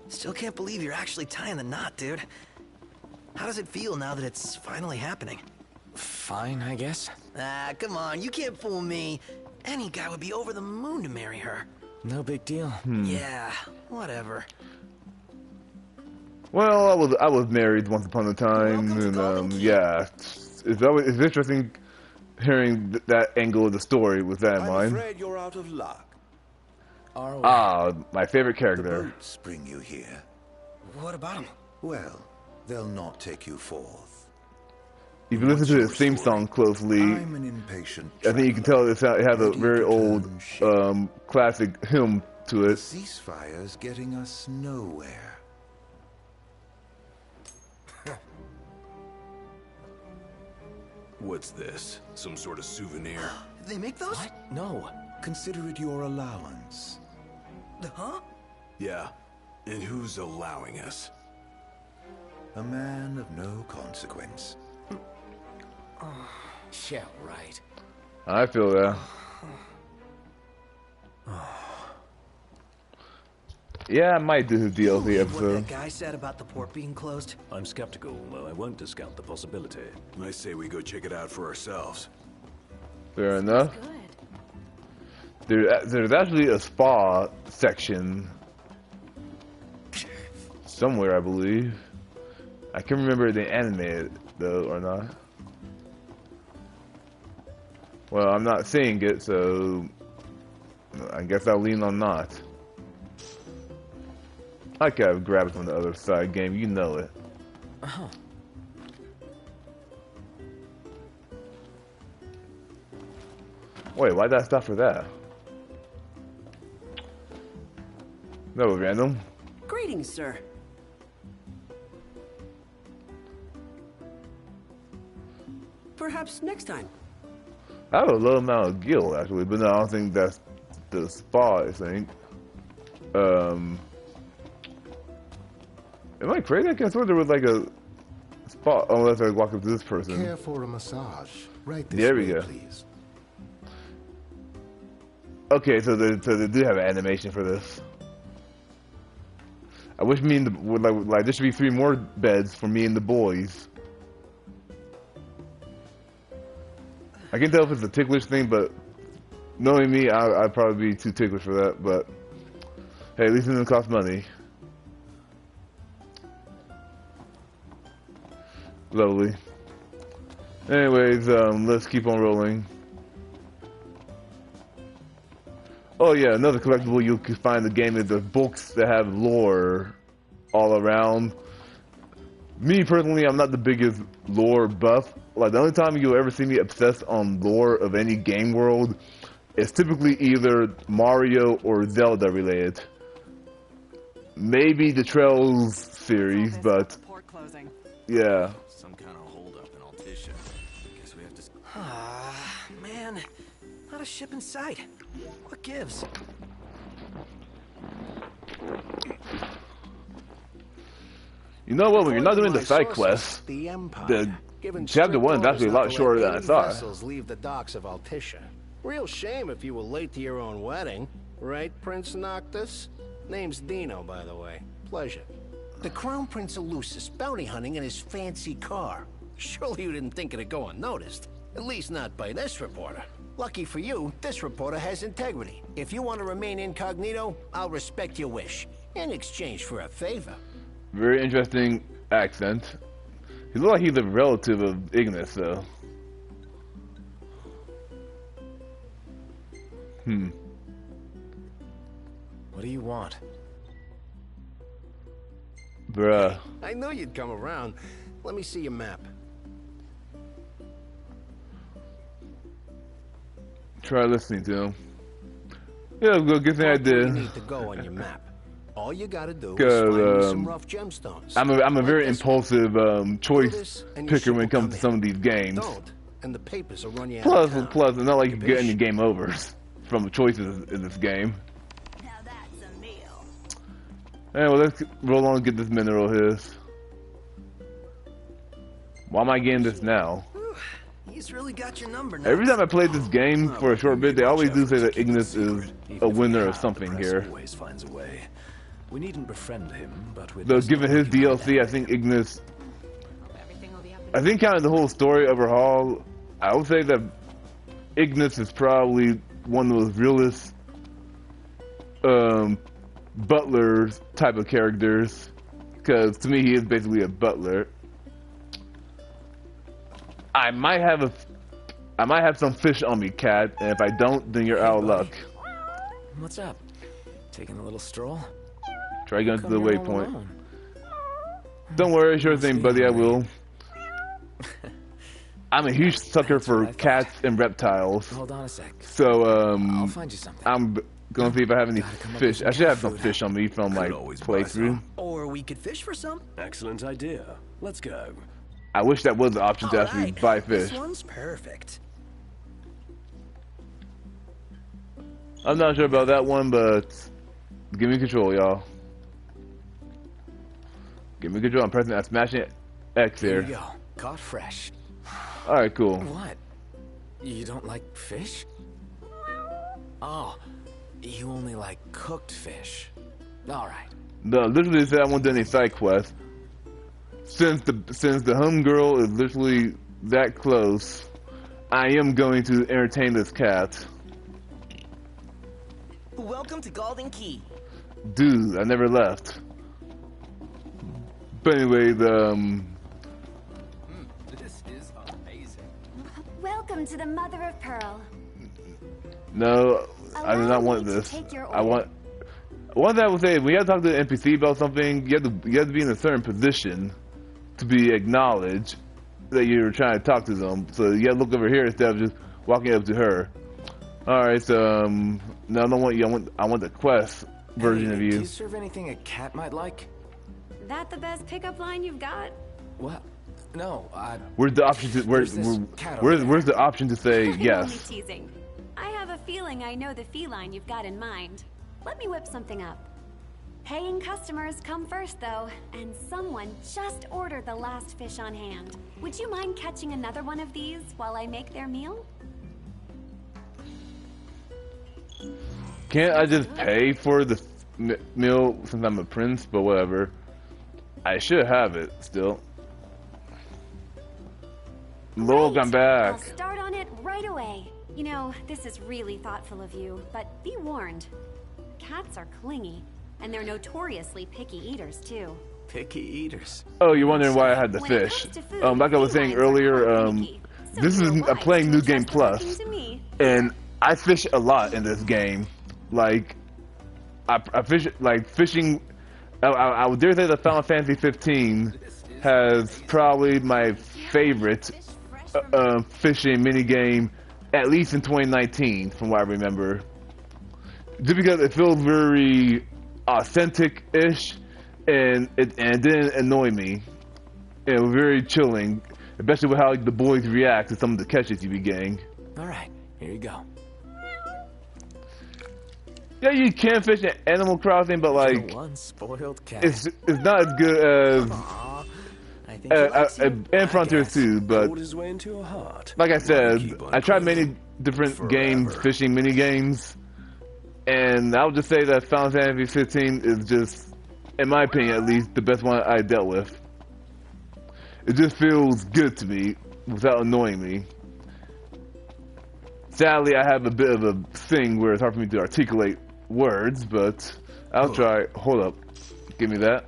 Still can't believe you're actually tying the knot, dude. How does it feel now that it's finally happening? Fine, I guess. Ah, come on, you can't fool me. Any guy would be over the moon to marry her. No big deal. Yeah, whatever. Well, I was married once upon a time, and yeah, it's interesting hearing that angle of the story with that in I'm mind. afraid you're out of luck. Ah, my favorite The character. boats bring you here. What about him? Well, they'll not take you forth. If you listen to the theme song closely, I'm an impatient I think you can tell it has a very old classic hymn to The it. ceasefire's getting us nowhere. What's this? Some sort of souvenir? They make those? What? No. Consider it your allowance. Huh? Yeah. And who's allowing us? A man of no consequence. Yeah, right. I feel that. Yeah, I might do his DLC What episode. that guy said about the port being closed? I'm skeptical, though I won't discount the possibility. I say we go check it out for ourselves. Fair enough. There's actually a spa section somewhere, I believe. I can't remember if they animated though or not. Well, I'm not seeing it, so I guess I'll lean on not. I could grab it from the other side game, you know it. Wait, why did I stop for that? That was random. Greetings, sir. Perhaps next time. I have a low amount of gil actually, but no, I don't think that's the spot. I think. Am I crazy? I can't swear there was like a spot unless I walk up to this person. Care for a massage? Right this there we way, go. Please. Okay, so they do have an animation for this. I wish me and the would like there should be 3 more beds for me and the boys. I can tell if it's a ticklish thing, but knowing me, I'd probably be too ticklish for that. But hey, at least it doesn't cost money. Lovely. Anyways, let's keep on rolling. Oh yeah, another collectible you can find in the game is the books that have lore all around. Me personally, I'm not the biggest lore buff. Like the only time you'll ever see me obsessed on lore of any game world is typically either Mario or Zelda related. Maybe the Trails series, but yeah. Some kind of holdup in Altissia. Guess we have to. Ah, man, not a ship in sight. What gives? You know what? When you're not doing the side quests, the chapter 1 is actually a lot shorter than I thought. Vessels leave the docks of Altissia. Real shame if you were late to your own wedding, right, Prince Noctis? Name's Dino, by the way. Pleasure. The Crown Prince of Lucis bounty hunting in his fancy car. Surely you didn't think it'd go unnoticed. At least not by this reporter. Lucky for you, this reporter has integrity. If you want to remain incognito, I'll respect your wish. In exchange for a favor. Very interesting accent. He looks like he's a relative of Ignis, though. What do you want? Bruh. I knew you'd come around. Let me see your map. Try listening to him. Yeah, good thing I did. You need to go on your map. All you gotta do is find me some rough gemstones. I'm a very impulsive choice picker when it comes to some of these games. Don't, and the papers will run you Plus, out of town. it's not like you get any game overs from choices in this game. Anyway, let's roll on and get this mineral here. Why am I getting this now? He's really got your number now. Every time I play this game for a short bit, they always do say that Ignis is a winner of something here. Always finds a way. We needn't befriend him, but with Though given his DLC, I think Ignis, I think kind of the whole story overhaul, I would say that Ignis is probably one of those realist butler type of characters, because to me he is basically a butler. I might have some fish on me, cat, and if I don't, then you're out of luck. What's up? Taking a little stroll? Try going to the waypoint. Don't worry, sure thing, buddy, I will. I'm a huge sucker for cats and reptiles. Hold on a sec. So, I'll find you something. I'm gonna see if I have any fish. I should have some fish on me from my playthrough. Or we could fish for some. Excellent idea. Let's go. I wish that was the option to actually buy fish. This one's perfect. I'm not sure about that one, but give me control, y'all. Give me control. I'm pressing that smashing X here. Here you go. Caught fresh. Alright, cool. What? You don't like fish? Oh, you only like cooked fish. Alright. No, literally said I won't do any side quests. Since the home girl is literally that close, I am going to entertain this cat. Welcome to Golden Key. Dude, I never left. But anyway, This is amazing. Welcome to the Mother of Pearl. no, I do not want this. I want. One thing I would say, when you have to talk to the NPC about something, you have to be in a certain position to be acknowledged that you're trying to talk to them. So you have to look over here instead of just walking up to her. All right, so no, I don't want you. I want the quest version of Do you. you serve anything a cat might like? That the best pickup line you've got? What? No, Where's the option to where's the option to say I'm yes? only teasing. I have a feeling I know the feline you've got in mind. Let me whip something up. Paying customers come first, though, and someone just ordered the last fish on hand. Would you mind catching another one of these while I make their meal? Can't I just pay for the meal since I'm a prince? But whatever. I should have it still. Look, I'm back. I'll start on it right away. You know, this is really thoughtful of you, but be warned. Cats are clingy, and they're notoriously picky eaters, too. Picky eaters. Oh, you're wondering why I had the fish. Like I was saying earlier, this is I'm playing New Game Plus, and I fish a lot in this game. Like, I fish, like, fishing, I would dare say that Final Fantasy 15 has probably my favorite fishing minigame, at least in 2019, from what I remember. Just because it feels very authentic-ish, and it didn't annoy me. It was very chilling, especially with how the boys react to some of the catches you be getting. Alright, here you go. Yeah, you can fish in Animal Crossing, but like, one spoiled cat. it's not as good as and Frontier 2. But like I said, I tried many different games, fishing mini games, and I would just say that Final Fantasy 15 is just, in my opinion at least, the best one I dealt with. It just feels good to me without annoying me. Sadly, I have a bit of a thing where it's hard for me to articulate words, but I'll try. Hold up. Give me that.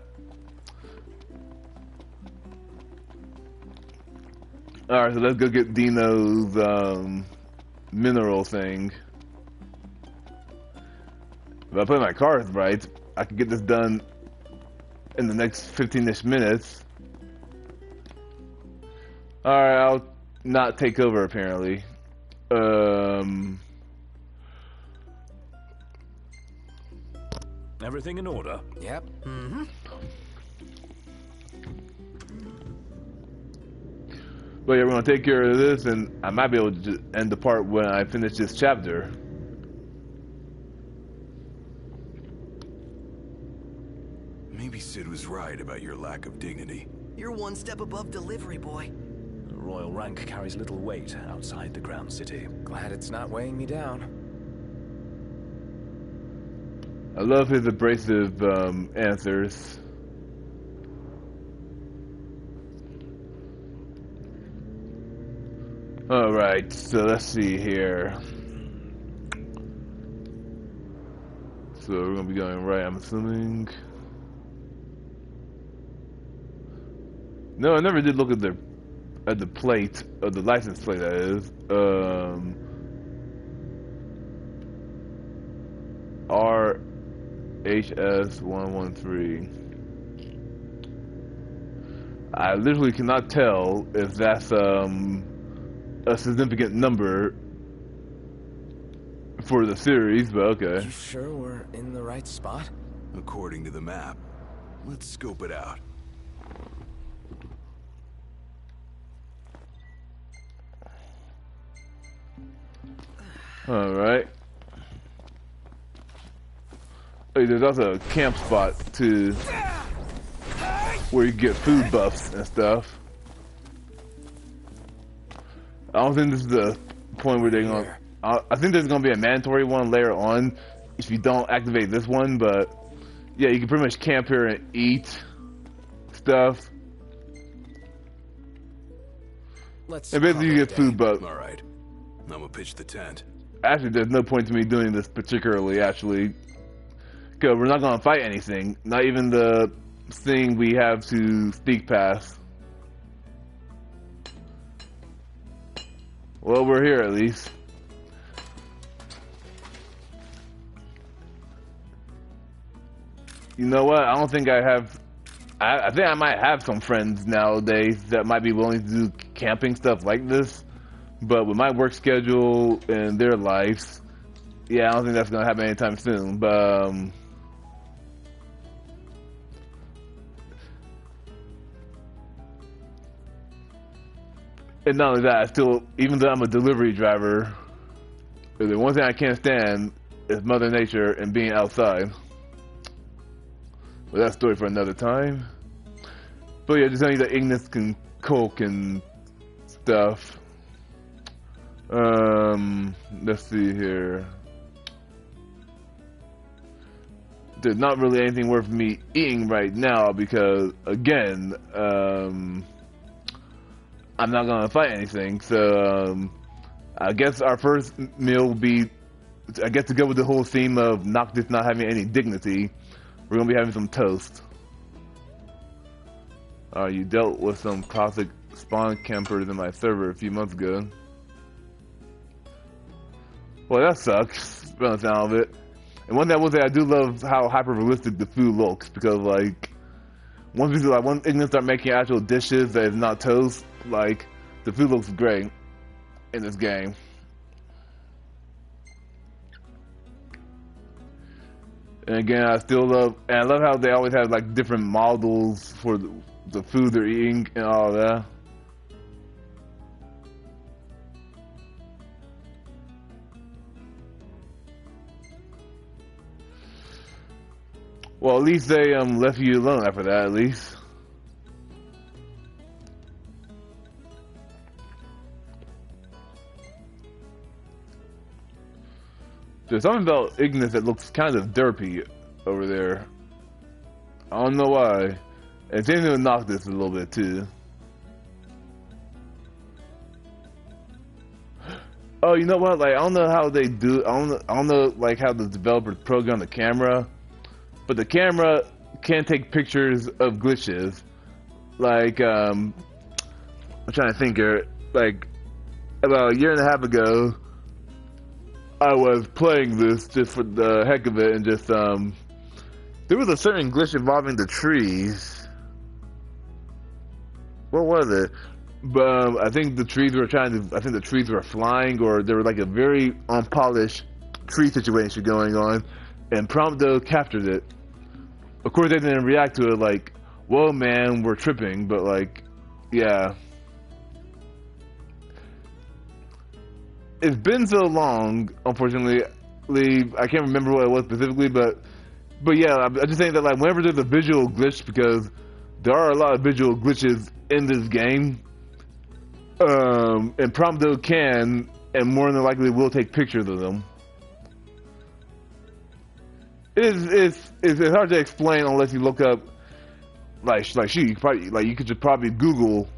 Alright, so let's go get Dino's mineral thing. If I play my cards right, I can get this done in the next 15-ish minutes. Alright, I'll not take over apparently. Everything in order? Yep. Mm-hmm. But yeah, we're gonna take care of this, and I might be able to just end the part when I finish this chapter. Maybe Sid was right about your lack of dignity. You're one step above delivery boy. The royal rank carries little weight outside the Crown City. Glad it's not weighing me down. I love his abrasive answers. Alright, so let's see here. So we're gonna be going right, I'm assuming. No, I never did look at the plate, or the license plate that is. RHS113. I literally cannot tell if that's a significant number for the series, but okay. You sure we're in the right spot? According to the map. Let's scope it out. Alright. Hey, there's also a camp spot too, where you get food buffs and stuff. I don't think this is the point where they're gonna. I think there's gonna be a mandatory one later on if you don't activate this one, but yeah, you can pretty much camp here and eat stuff. And basically you get food buffs. Alright. I'm gonna pitch the tent. Actually, there's no point to me doing this particularly, actually. Because we're not going to fight anything. Not even the thing we have to sneak past. Well, we're here at least. You know what? I don't think I have... I think I might have some friends nowadays that might be willing to do camping stuff like this. But with my work schedule and their lives, yeah, I don't think that's gonna happen anytime soon. But and not only that, I still, even though I'm a delivery driver, the one thing I can't stand is Mother Nature and being outside. But that's a story for another time. But yeah, just telling you that Ignis can coke and stuff. Let's see here. There's not really anything worth me eating right now because, again, I'm not gonna fight anything. So I guess our first meal will be, I guess, to go with the whole theme of Noctis not having any dignity. We're gonna be having some toast. You dealt with some classic spawn campers in my server a few months ago. Well, that sucks, by the sound of it. And one thing I will say, I do love how hyper-realistic the food looks, because, like, once Ignis start making actual dishes that is not toast, like, the food looks great in this game. And again, I love how they always have, like, different models for the food they're eating and all that. Well, at least they left you alone after that, at least. There's something about Ignis that looks kind of derpy over there. I don't know why. And same thing with Noctis a little bit too. Oh, you know what? Like, I don't know how they do. I don't know like how the developers program the camera, but the camera can take pictures of glitches. Like, I'm trying to think here. Like, about a year and a half ago, I was playing this just for the heck of it, and just there was a certain glitch involving the trees. What was it? But I think the trees were the trees were flying, or there was like a very unpolished tree situation going on, and Prompto captured it. Of course, they didn't react to it like, whoa man, we're tripping, but like, yeah. It's been so long, unfortunately, I can't remember what it was specifically, but yeah, I'm just saying that, like, whenever there's a visual glitch, because there are a lot of visual glitches in this game, and Prompto can, and more than likely will take pictures of them. It's hard to explain unless you look up, you could just probably Google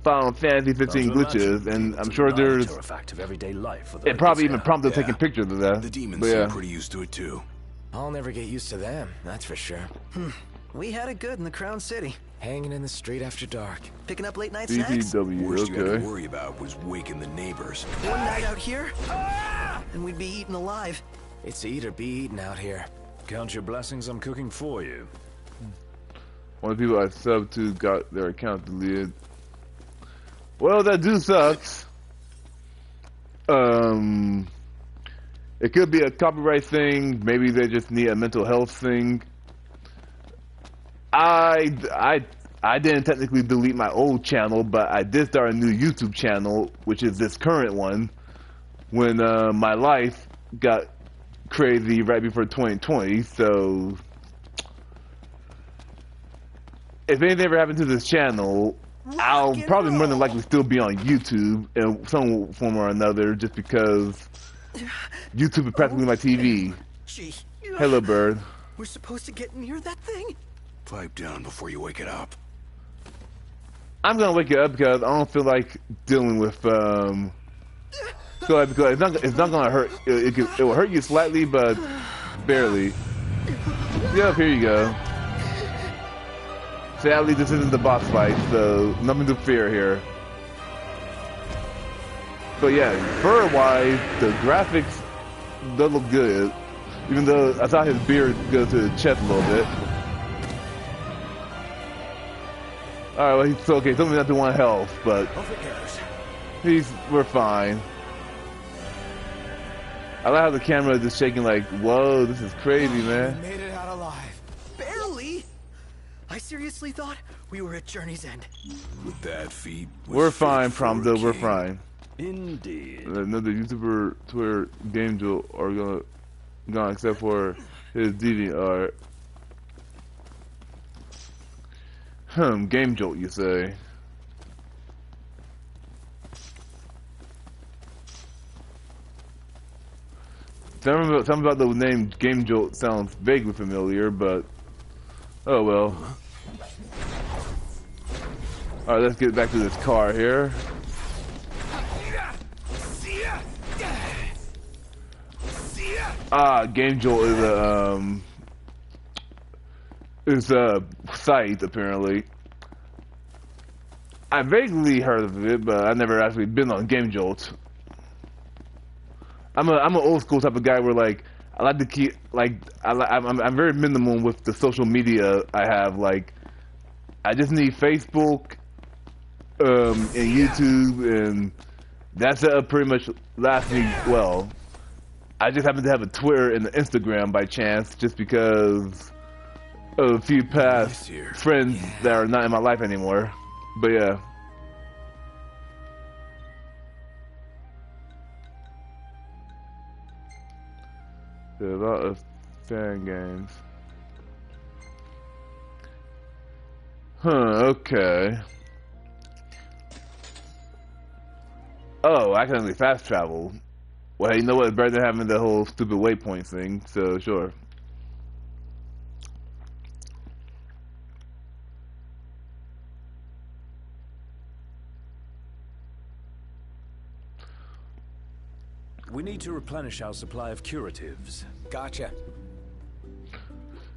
Final Fantasy 15 glitches, and I'm sure there's of everyday life, and probably even Prompto taking pictures of that. The demons seem pretty used to it too. I'll never get used to them, that's for sure. We had it good in the Crown City. Hanging in the street after dark. Picking up late night snacks. Worst you had to worry about was waking the neighbors. One night out here, and we'd be eaten alive. It's eat or be eaten out here. Count your blessings, I'm cooking for you. One of the people I subbed to got their account deleted. Well, that dude sucks. It could be a copyright thing. Maybe they just need a mental health thing. I didn't technically delete my old channel, but I did start a new YouTube channel, which is this current one, when my life got crazy right before 2020. So if anything ever happened to this channel, I'll probably more than likely still be on YouTube in some form or another, just because YouTube is practically my TV. Gee. Hello, bird. We're supposed to get near that thing? Pipe down before you wake it up. I'm gonna wake it up because I don't feel like dealing with because it's not gonna hurt. It will hurt you slightly, but barely. Yep, here you go. Sadly, this isn't the boss fight, so nothing to fear here. But yeah, fur-wise, the graphics don't look good. Even though I thought his beard goes to his chest a little bit. Alright, well, he's okay. Something not to 1 health, but We're fine. I like how the camera is just shaking like, whoa, this is crazy, man. We made it out alive. Barely. I seriously thought we were at Journey's End. With that feat, We're fine, Promdo. We're fine. Indeed. Another YouTuber, Twitter, Game Jolt are gone except for his DVR. Game Jolt, you say? Something about the name Game Jolt sounds vaguely familiar, but oh well. Alright, let's get back to this car here. Game Jolt is a site apparently. I vaguely heard of it, but I've never actually been on Game Jolt. I'm an old school type of guy where like I like to keep like I'm very minimal with the social media I have. Like I just need Facebook, and YouTube, and that's pretty much lasts me well. I just happen to have a Twitter and an Instagram by chance, just because of a few past friends that are not in my life anymore. But yeah. There are a lot of fan games. Okay. Oh, I can only fast travel. Well, hey, you know what? It's better than having the whole stupid waypoint thing, so sure. We need to replenish our supply of curatives. Gotcha.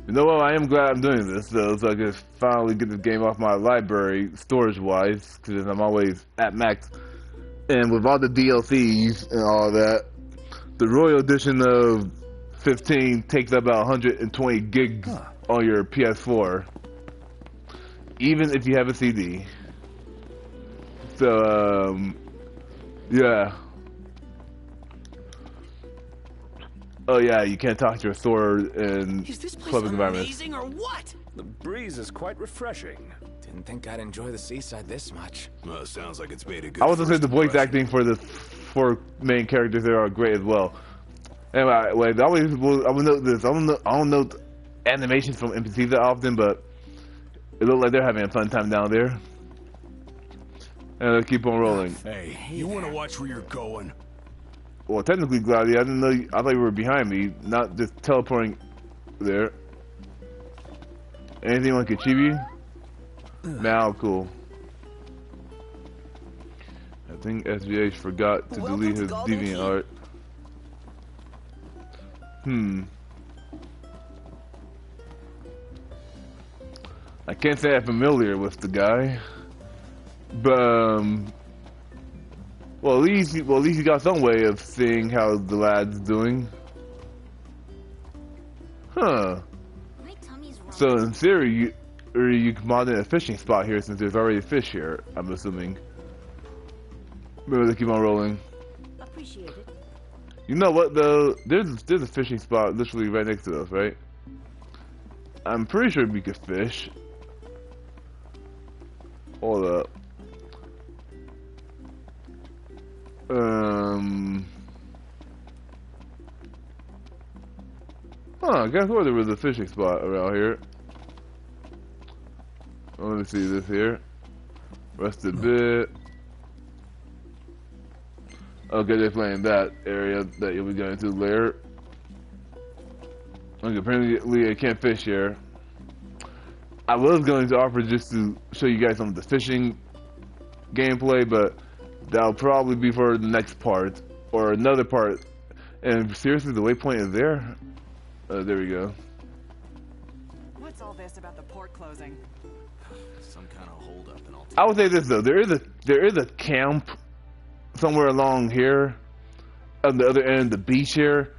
You know what? I am glad I'm doing this, though, so I can finally get this game off my library, storage-wise, because I'm always at max. And with all the DLCs and all that, the Royal Edition of 15 takes up about 120 gigs on your PS4, even if you have a CD. So, yeah. Oh yeah, you can't talk to your sword in public environments. Amazing or what? The breeze is quite refreshing. Didn't think I'd enjoy the seaside this much. Well, sounds like it's made a good. I was gonna say the voice acting for the 4 main characters there are great as well. Anyway, wait, I will note this. I don't know animations from NPCs that often, but it looked like they're having a fun time down there. And let's keep on rolling. Hey, you want to watch where you're going? Well, technically, Glady, I didn't know. I thought you were behind me, not just teleporting there. Anything like Kichibi? Now, cool. I think SVH forgot to delete his DeviantArt. I can't say I'm familiar with the guy, but well, at least you got some way of seeing how the lad's doing. Huh. So in theory, you can mod in a fishing spot here since there's already fish here, I'm assuming. Maybe let's keep on rolling. Appreciate it. You know what though? There's a fishing spot literally right next to us, right? I'm pretty sure we could fish. Hold up. Guess what? There was a fishing spot around here. Let me see this here. Rest a bit. Okay, they're playing that area that you'll be going to later. Okay, apparently I can't fish here. I was going to offer just to show you guys some of the fishing gameplay, but that'll probably be for the next part or another part. And seriously, the waypoint is there. There we go. What's all this about the port closing? Some kind of hold up and all. I would say this though: there is a camp somewhere along here, on the other end of the beach here,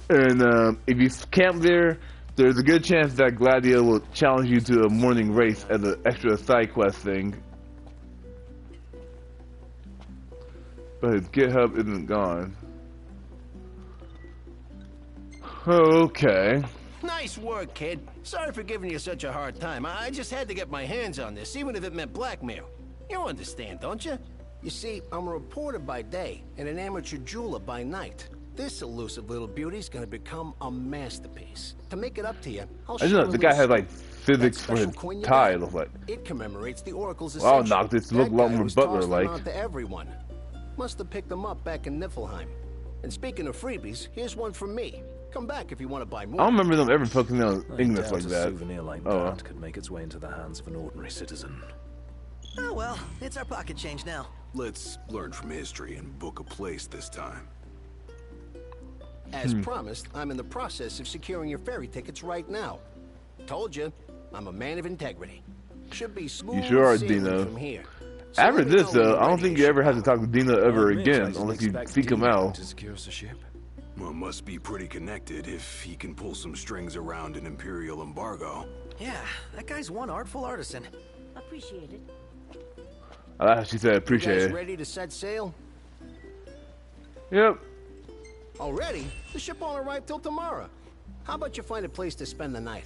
and if you camp there, there's a good chance that Gladio will challenge you to a morning race as an extra side quest thing. but his GitHub isn't gone. Okay. Nice work, kid. Sorry for giving you such a hard time. I just had to get my hands on this, even if it meant blackmail. You understand, don't you? You see, I'm a reporter by day and an amateur jeweler by night. This elusive little beauty's gonna become a masterpiece. To make it up to you, I'll show I you know a the guy little has like physics for his tie. It looks like. It commemorates the Oracle's Wow, ascension. knock this look a lot more Butler-like. Out to everyone. Must have picked them up back in Niflheim. And speaking of freebies, here's one from me. Come back if you want to buy more. I don't remember them ever focusing on Ignis like A that. souvenir like that could make its way into the hands of an ordinary citizen. Oh well, it's our pocket change now. Let's learn from history and book a place this time. As promised, I'm in the process of securing your ferry tickets right now. Told you, I'm a man of integrity. Should be smooth You sure are, sailing Dino. from here. After let me this, know when though, you're I don't ready. think you ever have to talk to Dino ever Admit, I again, didn't unless you expect seek him Dino out. to secure us a ship. Well, must be pretty connected if he can pull some strings around an Imperial embargo. Yeah, that guy's one artful artisan. Appreciated. She said, appreciate You guys it. ready to set sail? Yep. Already? The ship won't arrive till tomorrow. How about you find a place to spend the night?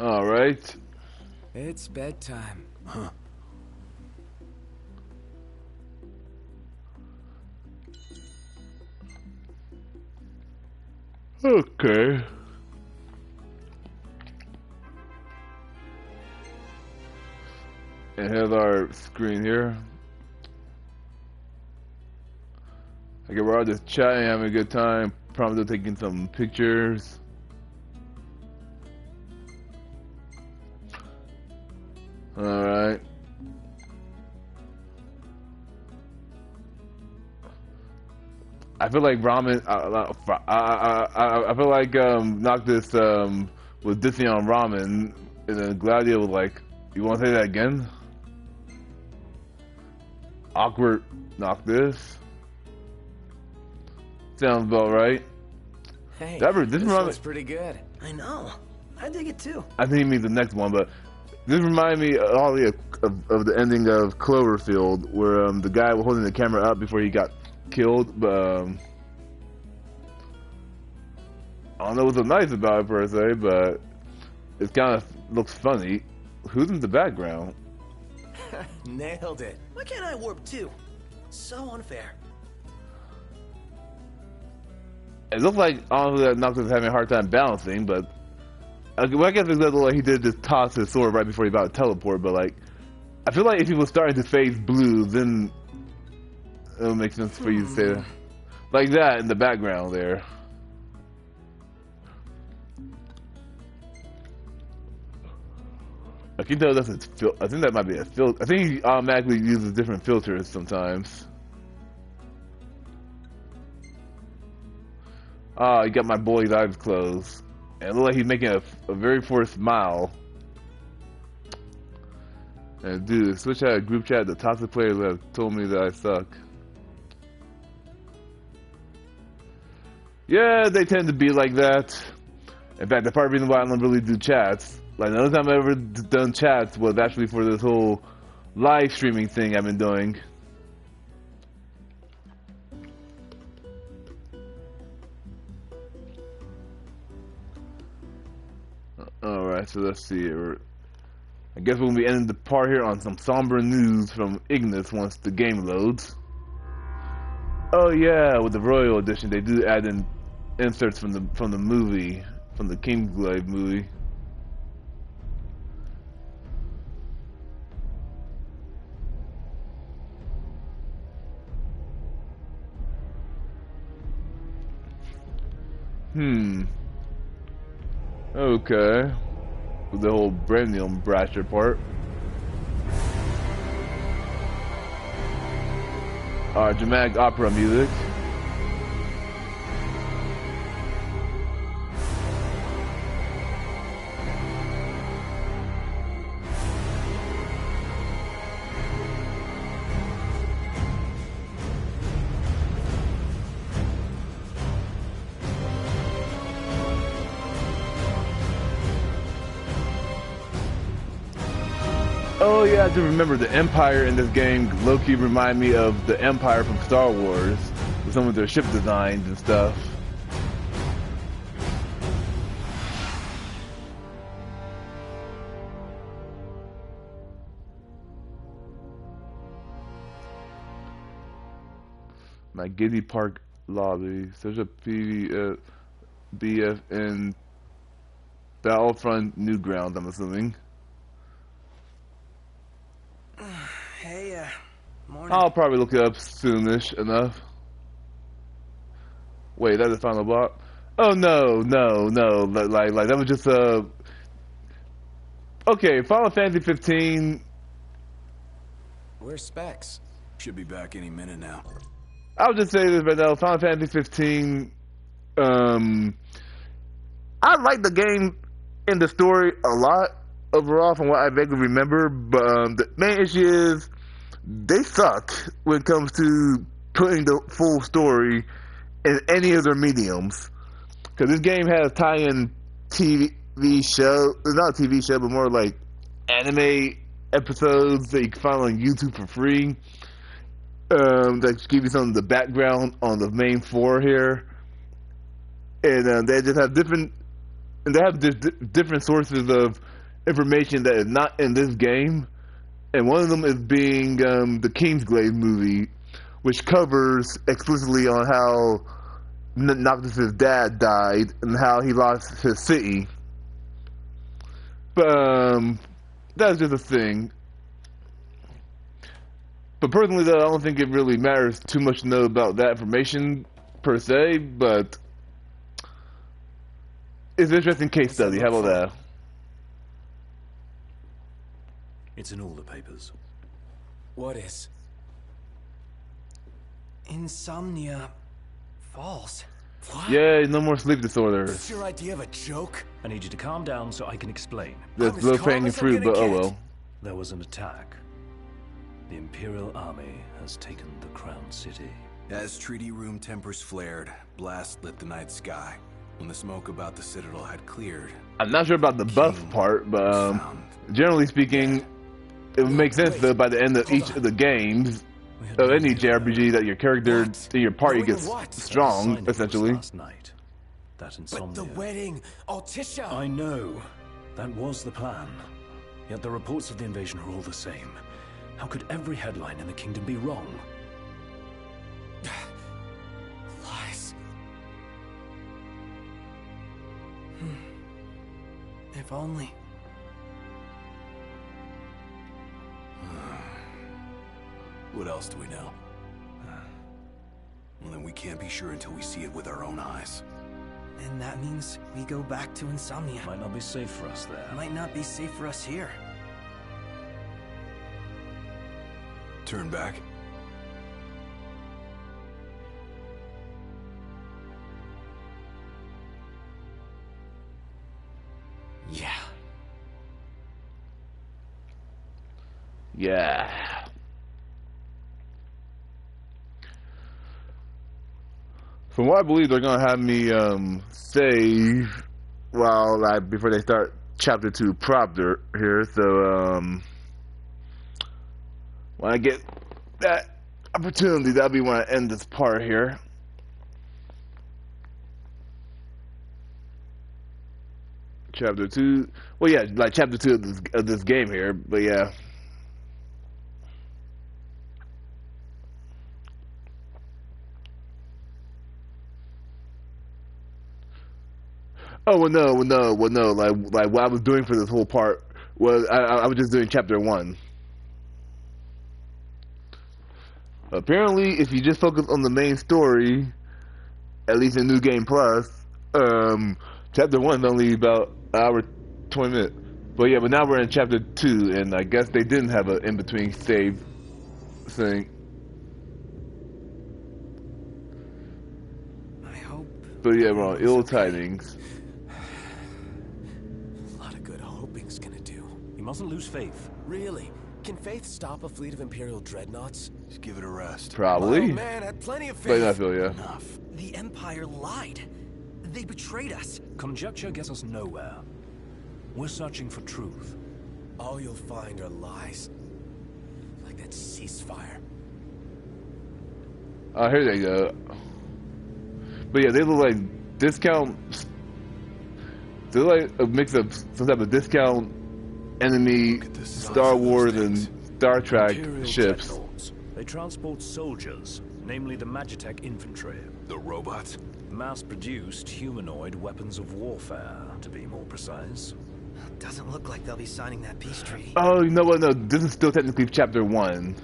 All right. It's bedtime. Huh. Okay. And here's our screen here. Okay, we're all just chatting, having a good time, probably taking some pictures. Alright. I feel like Ramen. I feel like Noctis was dissing on Ramen, and then Gladio was like, "You want to say that again?" Awkward Noctis. Sounds about right. Hey, this one's pretty good. I know. I dig it too. I think he means the next one, but this reminded me of the ending of Cloverfield, where the guy was holding the camera up before he got killed, but I don't know what's so nice about it per se, but it kind of looks funny. Who's in the background? Nailed it. Why can't I warp too? So unfair. It looks like honestly that Noctis is having a hard time balancing, but I guess it looked like he did just toss his sword right before he about to teleport. But like, I feel like if he was starting to phase blue, then it'll make sense for you to say that. Like that in the background there. I can tell that's I think that might be a filter. I think he automatically uses different filters sometimes. Ah, you got my boy's eyes closed. And it looks like he's making a very forced smile. And dude, Switch had a group chat. The toxic players have told me that I suck. Yeah, they tend to be like that. In fact, that's part of the reason why I don't really do chats. Like, the only time I've ever done chats was actually for this whole live streaming thing I've been doing. Alright, so let's see here. I guess we'll be ending the part here on some somber news from Ignis once the game loads. Oh yeah, with the Royal Edition, they do add in inserts from the movie, from the Kingsglaive movie. Okay. With the whole Brandium Brasher part. Dramatic opera music. Oh yeah, I do remember the Empire in this game low-key remind me of the Empire from Star Wars with some of their ship designs and stuff. My Giddy Park lobby. Search up BF in Battlefront Newgrounds, I'm assuming. Hey, morning. I'll probably look it up soonish enough. Wait, that's the final block? Oh no. Like that was just okay, Final Fantasy 15. Where's Specs? Should be back any minute now. I'll just say this right now, Final Fantasy 15, I like the game and the story a lot overall from what I vaguely remember, but the main issue is they suck when it comes to putting the full story in any of their mediums. Because this game has tie-in TV show, not a TV show, but more like anime episodes that you can find on YouTube for free. That give you some of the background on the main four here, and they just have different sources of information that is not in this game, and one of them is being the Kingsglaive movie, which covers explicitly on how Noctis' dad died and how he lost his city. But that's just a thing. But personally, though, I don't think it really matters too much to know about that information per se, but it's an interesting case study. How about that? It's in all the papers. What is? Insomnia Falls. What? Yeah, no more sleep disorders. Is your idea of a joke? I need you to calm down so I can explain. That's low-hanging fruit, but oh well. There was an attack. The Imperial Army has taken the Crown City. As treaty room tempers flared, blast lit the night sky. When the smoke about the Citadel had cleared, I'm not sure about the buff part, but generally speaking, it would make sense though by the end of each of the games of any JRPG that your character, that your party gets strong, essentially. Last night. That insomnia. But the wedding, Altisha! I know. That was the plan. Yet the reports of the invasion are all the same. How could every headline in the kingdom be wrong? Lies. If only. What else do we know? Well, then we can't be sure until we see it with our own eyes. And that means we go back to Insomnia. Might not be safe for us there. Might not be safe for us here. Turn back. Yeah. Yeah. From what I believe, they're gonna have me save while before they start chapter 2 proper here. So when I get that opportunity, that'll be when I end this part here. Chapter 2. Well, yeah, like chapter 2 of this game here. But yeah. Oh well, no. Like what I was doing for this whole part was I was just doing chapter 1. Apparently, if you just focus on the main story, at least in New Game Plus, chapter 1 is only about an hour 20 minutes. But yeah, but now we're in chapter 2, and I guess they didn't have an in-between save thing. I hope. But yeah, we're on ill tidings. A lot of good hoping's gonna do. You mustn't lose faith. Really? Can Faith stop a fleet of Imperial dreadnoughts? Just give it a rest. Probably. Oh man, I had plenty of faith. But I feel, yeah. Enough. The Empire lied. They betrayed us. Conjecture gets us nowhere. We're searching for truth. All you'll find are lies. ceasefire. Oh, here they go. But yeah, they look like discount. They're like a mix of some type of discount enemy Star Wars and Star Trek Imperial ships. dreadnoughts. They transport soldiers, namely the Magitech infantry. The robots? Mass-produced humanoid weapons of warfare, to be more precise. Doesn't look like they'll be signing that peace treaty. Oh, you know what? No, this is still technically Chapter 1.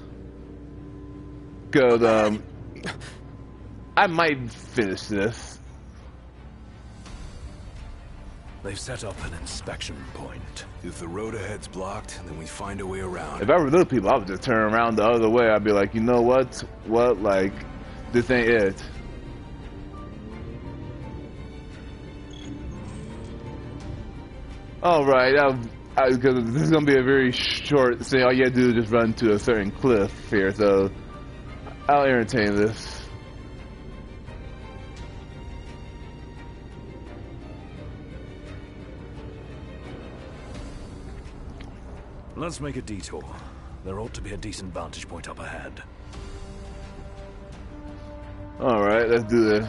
Cause I might finish this. They've set up an inspection point. If the road ahead's blocked, then we find a way around. If I were those people, I would just turn around the other way. I'd be like, you know what? What? Like, this ain't it. Alright, because this is going to be a very short thing. All you have to do is just run to a certain cliff here, so I'll entertain this. Let's make a detour. There ought to be a decent vantage point up ahead. Alright, let's do this.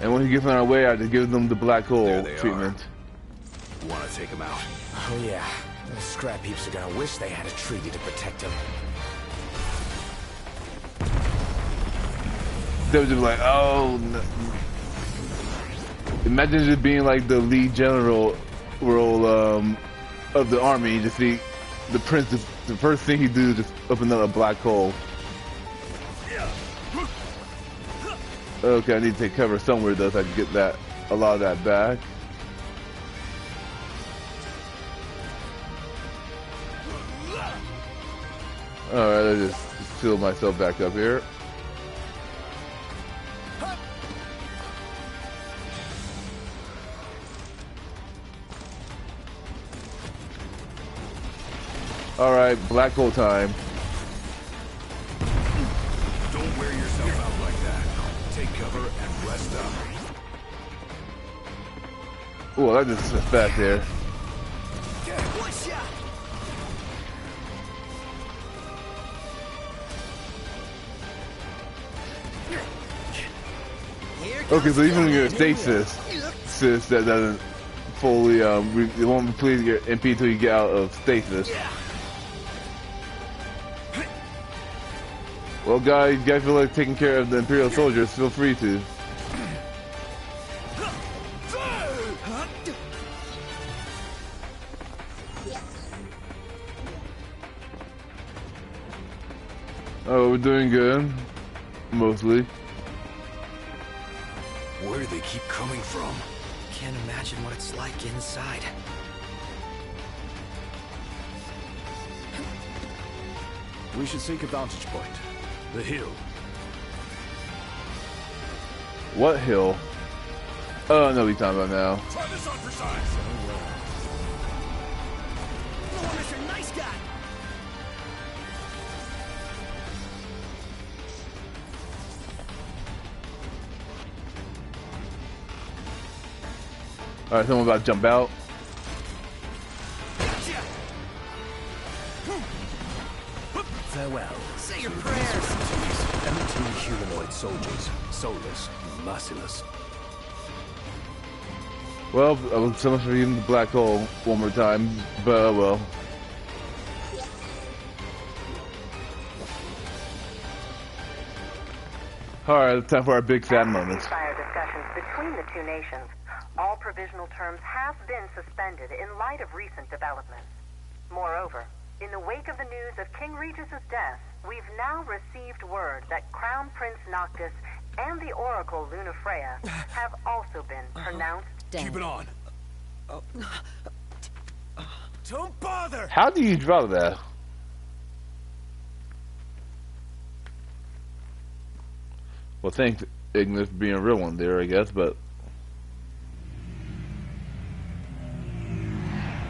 And when he gets on our way, I just give them the black hole treatment. Want to take him out? Oh yeah, those scrap heaps are gonna wish they had a treaty to protect them. They were just like, oh no. Imagine just being like the lead general role of the army. You just see the prince, the first thing he do is just open up a black hole. Okay, I need to take cover somewhere though so I can get that, a lot of that back. Alright, I just fill myself back up here. Alright, black hole time. Don't wear yourself out like that. Take cover and rest up. Ooh, I just slipped back there. Okay, so even when you're in stasis, that doesn't fully, it won't replete your MP until you get out of stasis. Well, guys, you guys feel like taking care of the Imperial soldiers, feel free to. Oh, we're doing good. Mostly. Where do they keep coming from? Can't imagine what it's like inside. We should seek a vantage point. The hill. What hill? Oh, I know what you're talking about now. Try this on for size. No, Mr. Nice Guy. Alright, someone about to jump out. Farewell. Say your prayers. Empty humanoid soldiers. Soulless, merciless. Well, I was so much for using the black hole one more time, but well. Alright, it's time for our big sad moments. Ceasefire discussions between the two nations. All provisional terms have been suspended in light of recent developments. Moreover, in the wake of the news of King Regis's death, we've now received word that Crown Prince Noctis and the Oracle Lunafreya have also been pronounced dead. Keep it on. Don't bother. How do you draw that? Well, thanks, Ignis, for being a real one there, I guess, but...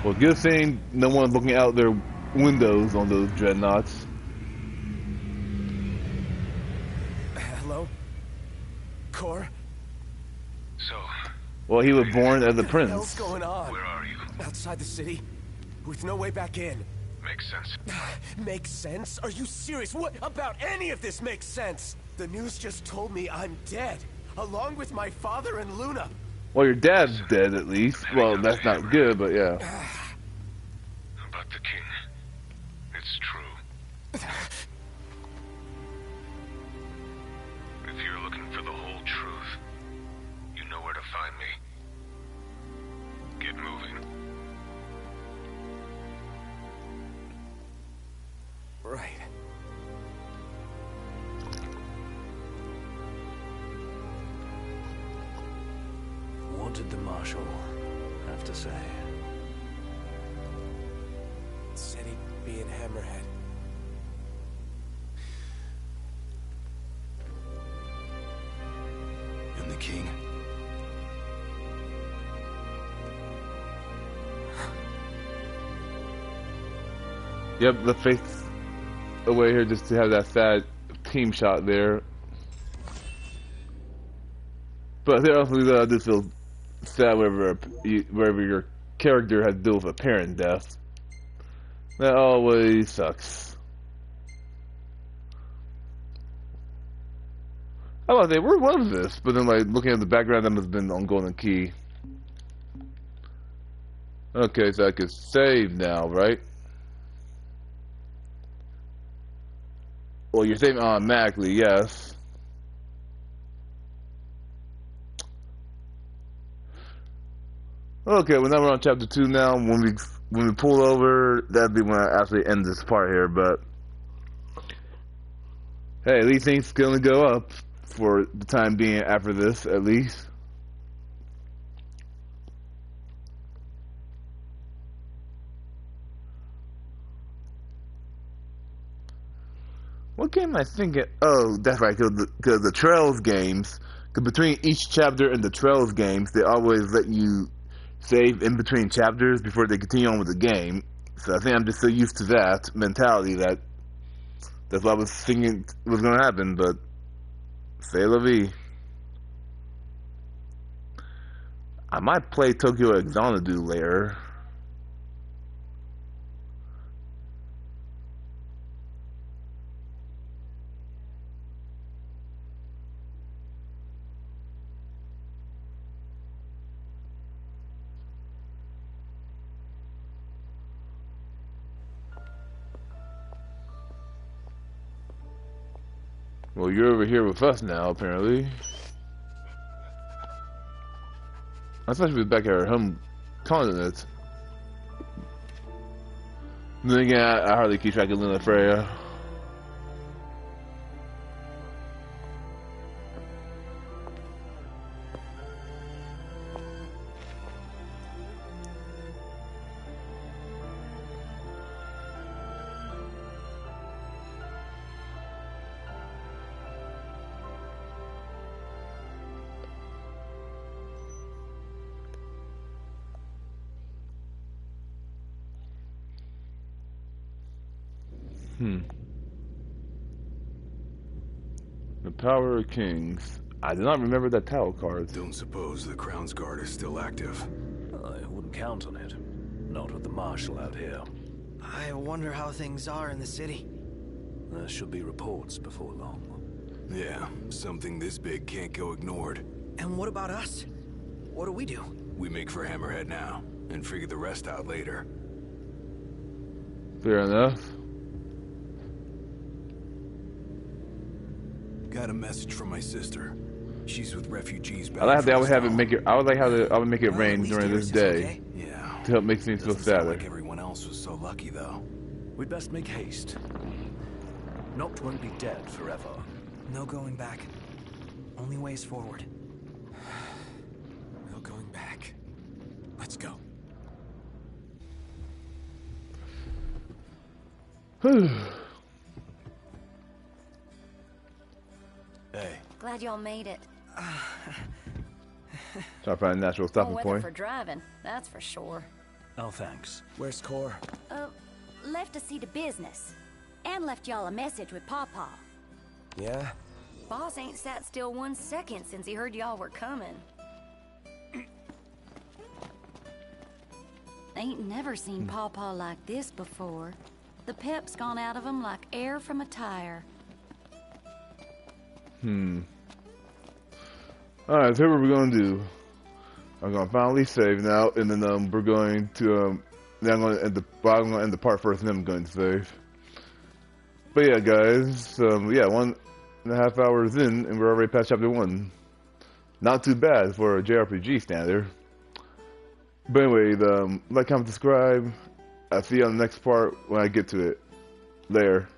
Well, good thing no one's looking out their windows on those dreadnoughts. Hello? Core? So, Well, he was born as a What the prince. hell's going on? Where are you? Outside the city, with no way back in. Makes sense. Makes sense? Are you serious? What about any of this makes sense? The news just told me I'm dead, along with my father and Luna. Well, your dad's dead at least. Well, that's not good, but yeah. About the king. It's true. If you're looking for the whole truth, you know where to find me. Get moving. Right. What did the Marshal have to say? Said he'd be in Hammerhead. And the king? Yep, the face away here just to have that sad team shot there. But there also just feel sad wherever your character has to deal with a parent death. That always sucks. I was like, where was this? But then, like, looking at the background, that must have been on Golden Key. Okay, so I could save now, right? Well, you're saving automatically, yes. Okay, well now we're on chapter 2 now. When we pull over, that'd be when I actually end this part here, but hey, at least things gonna go up for the time being after this, at least. What game am I thinking? Oh, that's right, because the Trails games, because between each chapter and the Trails games, they always let you save in between chapters before they continue on with the game. So I think I'm just so used to that mentality that that's what I was thinking was going to happen, but c'est la vie. I might play Tokyo Xanadu later. Well, you're over here with us now, apparently. I thought she was back at her home continent. Then again, I hardly keep track of Luna Freya. The Power of Kings. I do not remember that title card. Don't suppose the Crown's Guard is still active. I wouldn't count on it. Not with the Marshal out here. I wonder how things are in the city. There should be reports before long. Yeah, something this big can't go ignored. And what about us? What do we do? We make for Hammerhead now, and figure the rest out later. Fair enough. Got a message from my sister. She's with refugees back. I like how they always have it make it. I would like how I would make it rain during this day. Okay. Yeah. To help make things feel sadder. Like everyone else was so lucky, though. We'd best make haste. Noct won't be dead forever. No going back. Only ways forward. No going back. Let's go. Hey. Glad y'all made it. Try to find a natural stopping weather point. for driving, that's for sure. Oh, thanks. Where's Core? Left to see to business. And left y'all a message with Pawpaw. Yeah? Boss ain't sat still 1 second since he heard y'all were coming. Ain't never seen Pawpaw like this before. The pep's gone out of him like air from a tire. Alright, so here's what we're gonna do. I'm gonna finally save now, and then we're going to then I'm gonna end the part first, and then I'm going to save. But yeah, guys, yeah, 1.5 hours in, and we're already past chapter 1. Not too bad for a JRPG standard. But anyway, like, comment, subscribe. I'll see you on the next part when I get to it. Later.